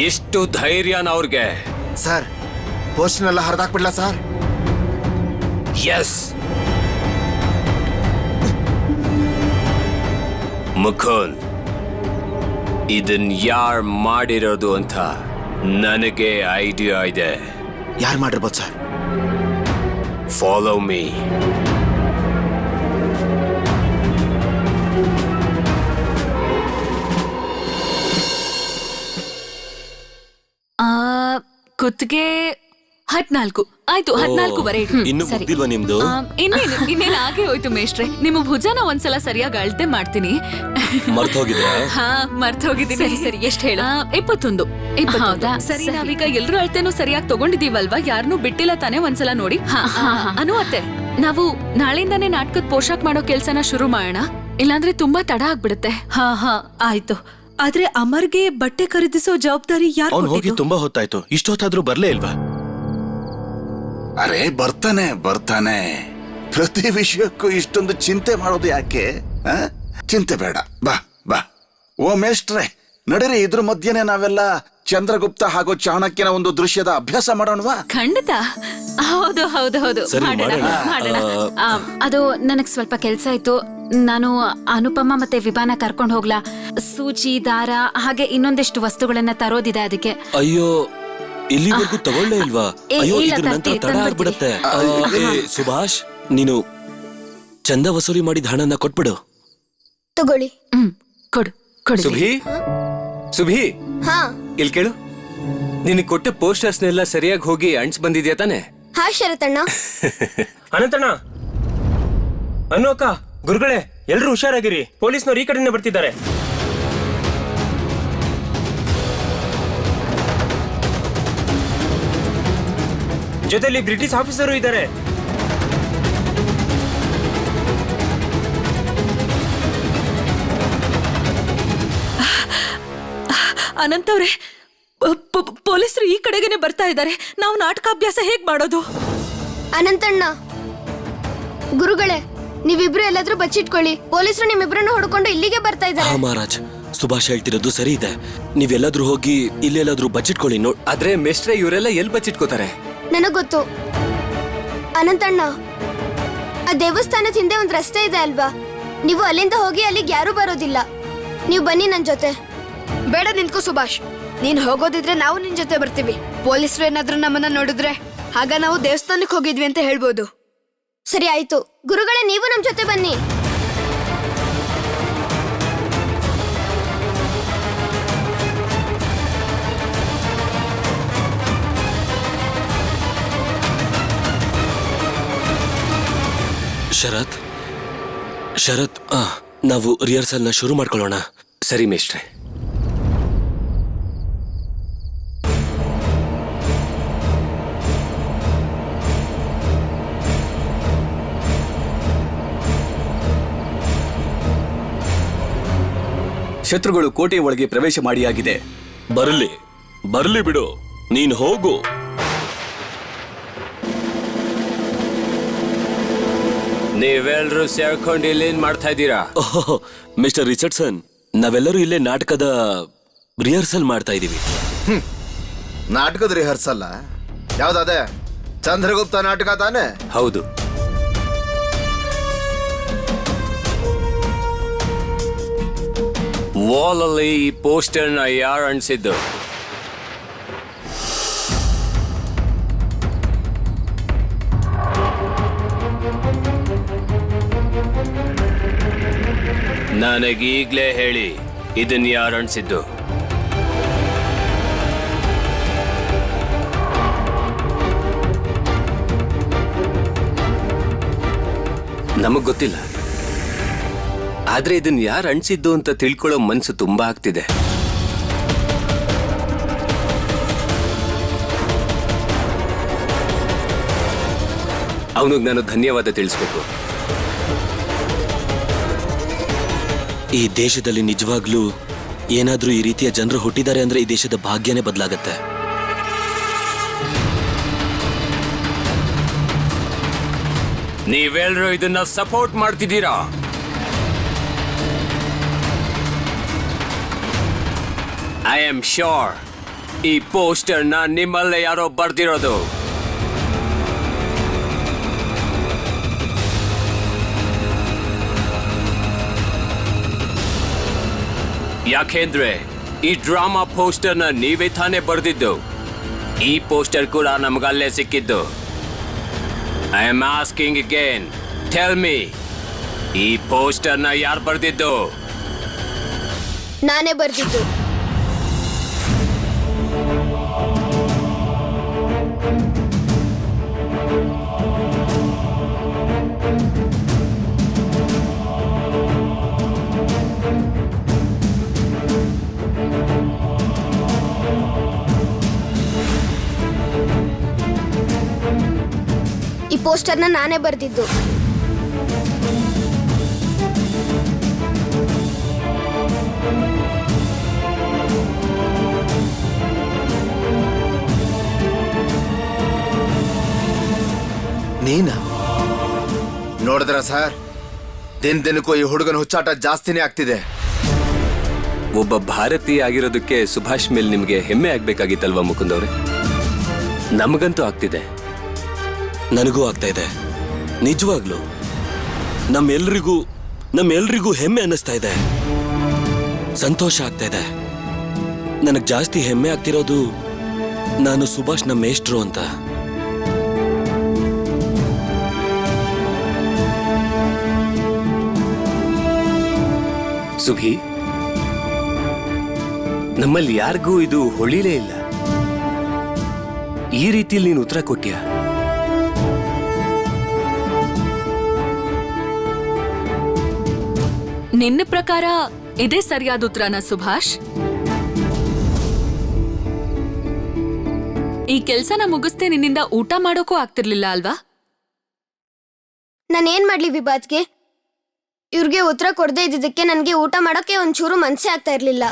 ಎಷ್ಟು ಧೈರ್ಯನ ಅವ್ರಿಗೆ? ಸರ್, ಪೋಸ್ಟ್ನೆಲ್ಲ ಹರಿದಾಕ್ಬಿಡ್ಲ ಸರ್? ಎಸ್. ಮುಕುಂದ್, ಇದನ್ ಯಾರ್ ಮಾಡಿರೋದು ಅಂತ ನನಗೆ ಐಡಿಯಾ ಇದೆ. ಯಾರು ಮಾಡಿರ್ಬೋದು ಸರ್? Follow me. ಕುತ್ತಿಗೆ 14. ಆಯ್ತು, 14ವರೆ. ಇನ್ನು ಸರಿ. ಮುಗ್ದಿಲ್ವಾ ನಿಮ್ದು? ಇನ್ನೇನು ಹಾಗೆ ಹೋಯ್ತು ಮೇಷ್ಟ್ರೆ. ನಿಮ್ಮ ಭುಜನ ಒಂದ್ಸಲ ಸರಿಯಾಗಿ ಅಳತೆ ಮಾಡ್ತೀನಿ. ಮರ್ತೋಗಿದ್ರಾ? ಹಾ, ಮರ್ತೋಗಿದ್ದೀನಿ. ಸರಿ ಸರಿ, ಎಷ್ಟು ಹೇಳ? 21. ಹೌದಾ? ಸರಿ, ನಾವೀಗ ಎಲ್ರೂ ಅಳತೆನೂ ಸರಿಯಾಗಿ ತಗೊಂಡಿದೀವಲ್ವಾ? ಯಾರನ್ನೂ ಬಿಟ್ಟಿಲ್ಲ ತಾನೇ? ಒಂದ್ಸಲ ನೋಡಿ. ಅನು ಅತ್ತೆ, ನಾವು ನಾಳೆಯಿಂದಾನೇ ನಾಟಕದ ಪೋಷಾಕ್ ಮಾಡೋ ಕೆಲ್ಸನ ಶುರು ಮಾಡೋಣ, ಇಲ್ಲಾಂದ್ರೆ ತುಂಬಾ ತಡ ಆಗ್ಬಿಡುತ್ತೆ. ಹಾ ಹಾ ಆಯ್ತು. ಆದ್ರೆ ಅಮರ್ಗೆ ಬಟ್ಟೆ ಖರೀದಿಸೋ ಜವಾಬ್ದಾರಿ ಯಾರು? ಅವ್ನು ಹೋಗಿ ತುಂಬಾ ಹೊತ್ತಾಯ್ತು, ಇಷ್ಟೊತ್ತಾದ್ರೂ ಬರ್ಲೇ ಇಲ್ವಾ? ಅರೆ, ಬರ್ತಾನೆ. ಪ್ರತಿ ವಿಷಯಕ್ಕೂ ಇಷ್ಟೊಂದು ಚಿಂತೆ ಮಾಡೋದು ಯಾಕೆ? ಚಿಂತೆ ಬೇಡ, ಬಾ. ಓ ಮೇಷ್ಟ್ರೆ, ನಡೀರಿ. ಇದ್ರ ಮಧ್ಯೆನೆ ನಾವೆಲ್ಲ ಚಂದ್ರಗುಪ್ತ ಹಾಗೂ ಚಾಣಕ್ಯನ ಒಂದು ದೃಶ್ಯದ ಅಭ್ಯಾಸ ಮಾಡೋಣವಾ? ಖಂಡಿತ. ಹೌದು ಹೌದು ಹೌದು, ಸರಿ, ಮಾಡೋಣ. ಅದು ನನಗ್ ಸ್ವಲ್ಪ ಕೆಲ್ಸ ಇತ್ತು. ನಾನು ಅನುಪಮ ಮತ್ತೆ ವಿಭಾನ ಕರ್ಕೊಂಡು ಹೋಗ್ಲಾ? ಸೂಜಿ, ದಾರ ಹಾಗೆ ಇನ್ನೊಂದಿಷ್ಟು ವಸ್ತುಗಳನ್ನ ತರೋದಿದೆ, ಅದಕ್ಕೆ. ಅಯ್ಯೋ, ಇಲ್ಲಿವರೆಗೂ ತಗೊಳ್ಳೇ ಇಲ್ವಾ? ಅಯ್ಯೋ, ಇದ್ರ ನಂತರ ತಡ ಆಗ್ಬಿಡತ್ತೆ. ಸುಭಾಷ್, ನೀನು ಚಂದ ವಸೂಲಿ ಮಾಡಿದ ಹಣನ ಕೊಟ್ಬಿಡು. ತಗೊಳ್ಳಿ. ಕೊಡು. ಸುಭಿ, ಹಾ, ಇಲ್ಲಿ ಕೇಳು. ನಿನಗೆ ಕೊಟ್ಟ ಪೋಸ್ಟರ್ಸ್ನೆಲ್ಲ ಸರಿಯಾಗಿ ಹೋಗಿ ಅಂಟ್ಸ್ ಬಂದಿದ್ಯಾ ತಾನೆ? ಹಾ ಶರತಣ್ಣ. ಅನಂತಣ್ಣ, ಅನು ಅಕ್ಕ, ಗುರುಗಳೇ, ಎಲ್ರು ಹುಷಾರಾಗಿರಿ. ಪೊಲೀಸ್ನವ್ರು ಈ ಕಡೆನೇ ಬರ್ತಿದ್ದಾರೆ. ಜೊತೆಲಿ ಬ್ರಿಟಿಷ್ ಆಫೀಸರು ಇದ್ದಾರೆ. ಅನಂತವ್ರೆ, ಪೊಲೀಸರು ಈ ಕಡೆಗೇನೆ ಬರ್ತಾ ಇದ್ದಾರೆ. ನಾವು ನಾಟಕಾಭ್ಯಾಸ ಹೇಗ್ ಮಾಡೋದು? ಅನಂತಣ್ಣ, ಗುರುಗಳೇ, ನೀವಿಬ್ರು ಎಲ್ಲಾದ್ರೂ ಬಚ್ಚಿಟ್ಕೊಳ್ಳಿ. ಪೊಲೀಸರು ನಿಮ್ಮಿಬ್ರನ್ನು ಹೊಡ್ಕೊಂಡು ಇಲ್ಲಿಗೆ ಬರ್ತಾ ಇದ್ದಾರೆ. ಮಹಾರಾಜ್, ಸುಭಾಷ್ ಹೇಳ್ತಿರೋದು ಸರಿ ಇದೆ. ನೀವೆಲ್ಲಾದ್ರೂ ಹೋಗಿ ಇಲ್ಲೆಲ್ಲಾದ್ರೂ ಬಚ್ಚಿಟ್ಕೊಳ್ಳಿ. ಆದ್ರೆ ಮೆಸ್ಟ್ರೆ, ಇವರೆಲ್ಲ ಎಲ್ಲಿ ಬಚ್ಚಿಟ್ಕೋತಾರೆ? ನನಗ್ ಗೊತ್ತು. ಅನಂತಣ್ಣ, ಆ ದೇವಸ್ಥಾನದ ಹಿಂದೆ ಒಂದ್ ರಸ್ತೆ ಇದೆ ಅಲ್ವಾ? ನೀವು ಅಲ್ಲಿಂದ ಹೋಗಿ ಅಲ್ಲಿಗೆ ಯಾರು ಬರೋದಿಲ್ಲ. ನೀವು ಬನ್ನಿ ನನ್ ಜೊತೆ. ಬೇಡ, ನಿಂತ್ಕೋ ಸುಭಾಷ್. ನೀನ್ ಹೋಗೋದಿದ್ರೆ ನಾವು ನಿನ್ ಜೊತೆ ಬರ್ತೀವಿ. ಪೊಲೀಸರು ಏನಾದ್ರೂ ನಮ್ಮನ್ನ ನೋಡಿದ್ರೆ ಆಗ ನಾವು ದೇವಸ್ಥಾನಕ್ಕೆ ಹೋಗಿದ್ವಿ ಅಂತ ಹೇಳ್ಬೋದು. ಸರಿ, ಆಯ್ತು. ಗುರುಗಳೇ, ನೀವು ನಮ್ ಜೊತೆ ಬನ್ನಿ. ಶರತ್, ನಾವು ರಿಹರ್ಸಲ್ನ ಶುರು ಮಾಡ್ಕೊಳ್ಳೋಣ. ಸರಿ ಮೇಷ್ಟ್ರೆ. ಶತ್ರುಗಳು ಕೋಟೆಯ ಒಳಗೆ ಪ್ರವೇಶ ಮಾಡಿಯಾಗಿದೆ. ಬರಲಿ ಬರಲಿ ಬಿಡು, ನೀನ್ ಹೋಗು. ನೀವೆಲ್ರೂ ಸೇರ್ಕೊಂಡು ಇಲ್ಲೇನ್ ಮಾಡ್ತಾ ಇದ್ದೀರಾ? ಮಿಸ್ಟರ್ ರಿಚರ್ಡ್ಸನ್, ನಾವೆಲ್ಲರೂ ಇಲ್ಲೇ ನಾಟಕದ ರಿಹರ್ಸಲ್ ಮಾಡ್ತಾ ಇದೀವಿ. ನಾಟಕದ ರಿಹರ್ಸಲ್ಲ? ಯಾವ್ದಾದೆ? ಚಂದ್ರಗುಪ್ತ ನಾಟಕ ತಾನೆ? ಹೌದು. ವಾಲ್ ಅಲ್ಲಿ ಈ ಪೋಸ್ಟರ್ನ ಯಾರು ಅಂಟಿಸಿದ್ದು? ನನಗೀಗ್ಲೇ ಹೇಳಿ, ಇದನ್ನ ಯಾರು ಅಂಟಿಸಿದ್ದು? ನಮಗ್ ಗೊತ್ತಿಲ್ಲ, ಆದ್ರೆ ಇದನ್ನ ಯಾರು ಅಂಟಿಸಿದ್ದು ಅಂತ ತಿಳ್ಕೊಳ್ಳೋ ಮನ್ಸು ತುಂಬಾ ಆಗ್ತಿದೆ. ಅವನಿಗೆ ನಾನು ಧನ್ಯವಾದ ತಿಳಿಸ್ಬೇಕು. ಈ ದೇಶದಲ್ಲಿ ನಿಜವಾಗ್ಲೂ ಏನಾದ್ರೂ ಈ ರೀತಿಯ ಜನರು ಹುಟ್ಟಿದ್ದಾರೆ ಅಂದ್ರೆ ಈ ದೇಶದ ಭಾಗ್ಯನೇ ಬದಲಾಗತ್ತೆ. ನೀವೆಲ್ಲರೂ ಇದನ್ನ ಸಪೋರ್ಟ್ ಮಾಡ್ತಿದ್ದೀರಾ? ಐ ಆಮ್ ಶ್ಯೂರ್ ಈ ಪೋಸ್ಟರ್ನ ನಿಮ್ಮಲ್ಲೇ ಯಾರೋ ಬರ್ದಿರೋದು. ಯಾಕೆಂದ್ರೆ ಈ ಡ್ರಾಮಾ ಪೋಸ್ಟರ್ನ ನೀವೇ ತಾನೇ ಬರ್ದಿದ್ದು. ಈ ಪೋಸ್ಟರ್ ಕೂಡ ನಮಗಲ್ಲೇ ಸಿಕ್ಕಿದ್ದು. I am asking again, tell me, ಈ ಪೋಸ್ಟರ್ನ ಯಾರು ಬರ್ದಿದ್ದು? ನಾನೇ ಬರ್ದಿದ್ದು. ಈ ಪೋಸ್ಟರ್ನ ನಾನೇ ಬರ್ದಿದ್ದು. ನೀನಾ? ನೋಡಿದ್ರ ಸರ್, ದಿನಕ್ಕೂ ಈ ಹುಡುಗನ ಹುಚ್ಚಾಟ ಜಾಸ್ತಿನೇ ಆಗ್ತಿದೆ. ಒಬ್ಬ ಭಾರತೀಯ ಆಗಿರೋದಕ್ಕೆ ಸುಭಾಷ್ ಮೇಲೆ ನಿಮ್ಗೆ ಹೆಮ್ಮೆ ಆಗ್ಬೇಕಾಗಿತ್ತಲ್ವಾ ಮುಕುಂದ್ ಅವ್ರೆ? ನಮಗಂತೂ ಆಗ್ತಿದೆ. ನನಗೂ ಆಗ್ತಾ ಇದೆ. ನಿಜವಾಗ್ಲು ನಮ್ಮೆಲ್ರಿಗೂ ಹೆಮ್ಮೆ ಅನ್ನಿಸ್ತಾ ಇದೆ, ಸಂತೋಷ ಆಗ್ತಾ ಇದೆ. ನನಗ್ ಜಾಸ್ತಿ ಹೆಮ್ಮೆ ಆಗ್ತಿರೋದು ನಾನು ಸುಭಾಷ್ ನಮ್ಮ ಮೇಷ್ಟ್ರು ಅಂತ. ಸುಭಿ, ನಮ್ಮಲ್ಲಿ ಯಾರಿಗೂ ಇದು ಹೊಳಿಲೇ ಇಲ್ಲ. ಈ ರೀತಿಯಲ್ಲಿ ನೀನು ಉತ್ತರ ಕೊಟ್ಯಾ? ನಿನ್ನ ಪ್ರಕಾರ ಇದೇ ಸರಿಯಾದ ಉತ್ತರನ ಸುಭಾಷ್? ಈ ಕೆಲ್ಸನ ಮುಗಿಸ್ದೆ ನಿನ್ನಿಂದ ಊಟ ಮಾಡೋಕೂ ಆಗ್ತಿರ್ಲಿಲ್ಲ ಅಲ್ವಾ? ನಾನೇನ್ ಮಾಡ್ಲಿ ವಿಭಾತ್ಗೆ? ಇವ್ರಿಗೆ ಉತ್ತರ ಕೊಡದೇ ಇದ್ದಿದ್ದಕ್ಕೆ ನನಗೆ ಊಟ ಮಾಡೋಕೆ ಒಂಚೂರು ಮನ್ಸೇ ಆಗ್ತಾ ಇರ್ಲಿಲ್ಲ.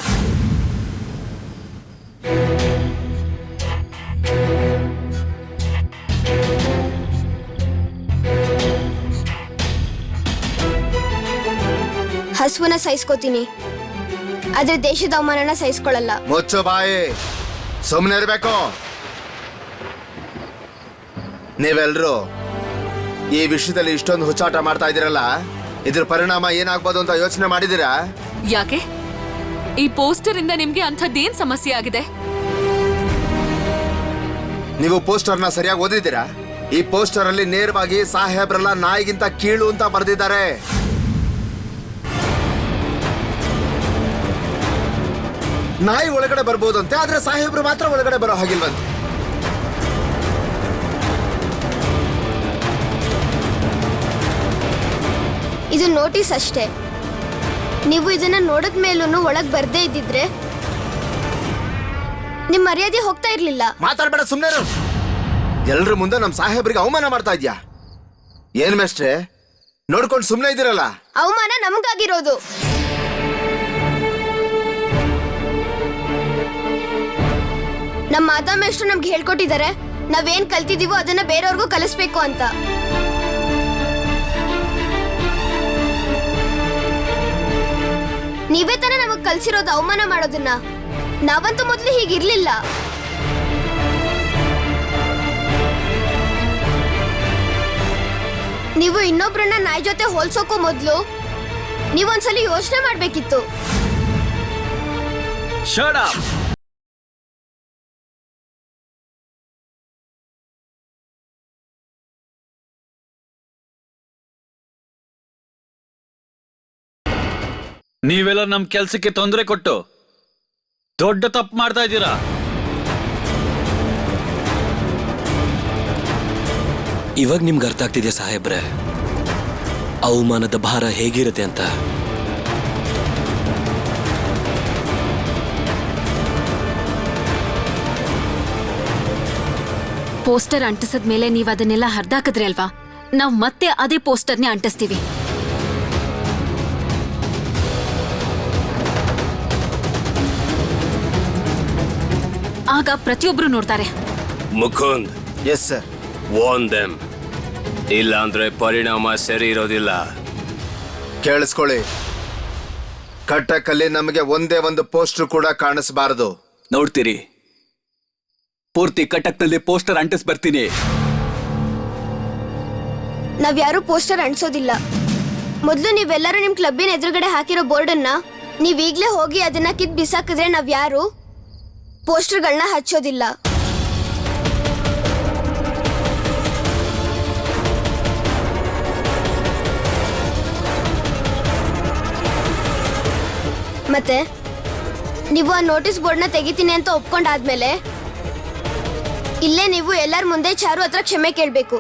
ಹಸುವನ್ನ ಸಹಿಸ್ಕೋತೀನಿ, ಆದ್ರೆ ದೇಶದ ಅವಮಾನನ ಸಹಿಸ್ಕೊಳ್ಳಲ್ಲ. ಮುಚ್ಚು ಬಾಯಿ, ಸುಮ್ಮನೆ ಇರ್ಬೇಕು. ನೀವೆಲ್ರೂ ಈ ವಿಷಯದಲ್ಲಿ ಇಷ್ಟೊಂದು ಹುಚ್ಚಾಟ ಮಾಡ್ತಾ ಇದ್ದೀರಲ್ಲ, ಇದ್ರ ಪರಿಣಾಮ ಏನಾಗ್ಬೋದು ಅಂತ ಯೋಚನೆ ಮಾಡಿದ್ದೀರಾ? ಯಾಕೆ ಈ ಪೋಸ್ಟರ್ ಇಂದ ನಿಮ್ಗೆ ಅಂಥದ್ದೇನ್ ಸಮಸ್ಯೆ ಆಗಿದೆ? ನೀವು ಪೋಸ್ಟರ್ನ ಸರಿಯಾಗಿ ಓದಿದ್ದೀರಾ? ಈ ಪೋಸ್ಟರ್ ಅಲ್ಲಿ ನೇರವಾಗಿ ಸಾಹೇಬ್ರಲ್ಲ ನಾಯಿಗಿಂತ ಕೀಳು ಅಂತ ಬರೆದಿದ್ದಾರೆ. ನಾಯಿ ಒಳಗಡೆ ಬರ್ಬೋದಂತೆ, ಆದ್ರೆ ಸಾಹೇಬ್ರು ಮಾತ್ರ ಒಳಗಡೆ ಬರೋ ಹಾಗಿಲ್ವಂತೆ. ಇದು ನೋಟಿಸ್ ಅಷ್ಟೇ. ನೀವು ಇದನ್ನ ನೋಡಿದ ಮೇಲೂ ಒಳಗ್ ಬರ್ದೇ ಇದ್ದಿದ್ರೆ ನಿಮ್ ಮರ್ಯಾದೆ ಹೋಗ್ತಾ ಇರ್ಲಿಲ್ಲ. ಮಾತಾಡ್ಬೇಡ, ಸುಮ್ನೆ ಇರು. ಎಲ್ರ ಮುಂದೆ ನಮ್ ಸಾಹೇಬ್ರಿಗೆ ಅವಮಾನ ಮಾಡ್ತಾ ಇದ್ಯಾ? ಏನ್ ಮೇಷ್ಟ್ರೆ, ನೋಡ್ಕೊಂಡು ಸುಮ್ನೆ ಇದ್ದೀರಲ್ಲ? ಅವಮಾನ ನಮಗಾಗಿರೋದು. ನಮ್ಮ ಮಾತಾ ಮೇಷ್ಟ್ರು ನಮ್ಗೆ ಹೇಳ್ಕೊಟ್ಟಿದ್ದಾರೆ ನಾವೇನ್ ಕಲ್ತಿದೀವೋ ಅದನ್ನ ಬೇರೆಯವ್ರಿಗೂ ಕಲಿಸ್ಬೇಕು ಅಂತ. ನೀವೇ ತಾನೇ ನಮಗ್ ಕಲ್ಸಿರೋದು ಅವಮಾನ ಮಾಡೋದನ್ನ. ನಾವಂತೂ ಮೊದ್ಲು ಹೀಗಿರ್ಲಿಲ್ಲ. ನೀವು ಇನ್ನೊಬ್ರನ್ನ ನಾಯಿ ಜೊತೆ ಹೋಲ್ಸೋಕೋ ಮೊದ್ಲು ನೀವೊಂದ್ಸಲಿ ಯೋಚನೆ ಮಾಡ್ಬೇಕಿತ್ತು. Shut up! ನೀವೆಲ್ಲ ನಮ್ ಕೆಲ್ಸಕ್ಕೆ ತೊಂದರೆ ಕೊಟ್ಟು ದೊಡ್ಡ ತಪ್ಪು ಮಾಡ್ತಾ ಇದ್ದೀರಾ. ಇವಾಗ ನಿಮ್ಗೆ ಅರ್ಥ ಆಗ್ತಿದೆ ಸಾಹೇಬ್ರೆ, ಅವಮಾನದ ಭಾರ ಹೇಗಿರುತ್ತೆ ಅಂತ. ಪೋಸ್ಟರ್ ಅಂಟಿಸದ ಮೇಲೆ ನೀವು ಅದನ್ನೆಲ್ಲ ಹರಿದಾಕಿದ್ರಿ ಅಲ್ವಾ, ನಾವು ಮತ್ತೆ ಅದೇ ಪೋಸ್ಟರ್ನೇ ಅಂಟಿಸ್ತೀವಿ. ಆಗ ಪ್ರತಿಯೊಬ್ರು ನೋಡ್ತಾರೆ. Mukund, yes sir. Warn them, ಇಲ್ಲ ಅಂದ್ರೆ ಪರಿಣಾಮ ಸರಿ ಇರೋದಿಲ್ಲ. ಕೇಳಿಸ್ಕೊಳ್ಳಿ, ಕಟ್ಟಕ್ಕಲ್ಲಿ ನಮಗೆ ಒಂದೇ ಒಂದು ಪೋಸ್ಟರ್ ಕೂಡ ಕಾಣಿಸಬಾರದು. ನೋಡ್ತೀರಿ, ಪೂರ್ತಿ ಕಟಕ್ನಲ್ಲಿ ಪೋಸ್ಟರ್ ಅಂಟಿಸ್ ಬರ್ತೀನಿ. ನಾವ್ಯಾರು ಪೋಸ್ಟರ್ ಅಂಟಿಸೋದಿಲ್ಲ. ಮೊದಲು ನೀವೆಲ್ಲರೂ ನಿಮ್ ಕ್ಲಬ್ಬಿನ ಎದುರುಗಡೆ ಹಾಕಿರೋ ಬೋರ್ಡನ್ನ ನೀವೀಗ್ಲೇ ಹೋಗಿ ಅದನ್ನ ಕಿತ್ ಬಿಸಾಕಿದ್ರೆ ನಾವ್ಯಾರು ಪೋಸ್ಟರ್ಗಳನ್ನ ಹಚ್ಚೋದಿಲ್ಲ. ಮತ್ತೆ ನೀವು ಆ ನೋಟಿಸ್ ಬೋರ್ಡ್ನ ತೆಗಿತೀನಿ ಅಂತ ಒಪ್ಕೊಂಡಾದ್ಮೇಲೆ ಇಲ್ಲೇ ನೀವು ಎಲ್ಲರ ಮುಂದೆ ಚಾರು ಹತ್ರ ಕ್ಷಮೆ ಕೇಳಬೇಕು.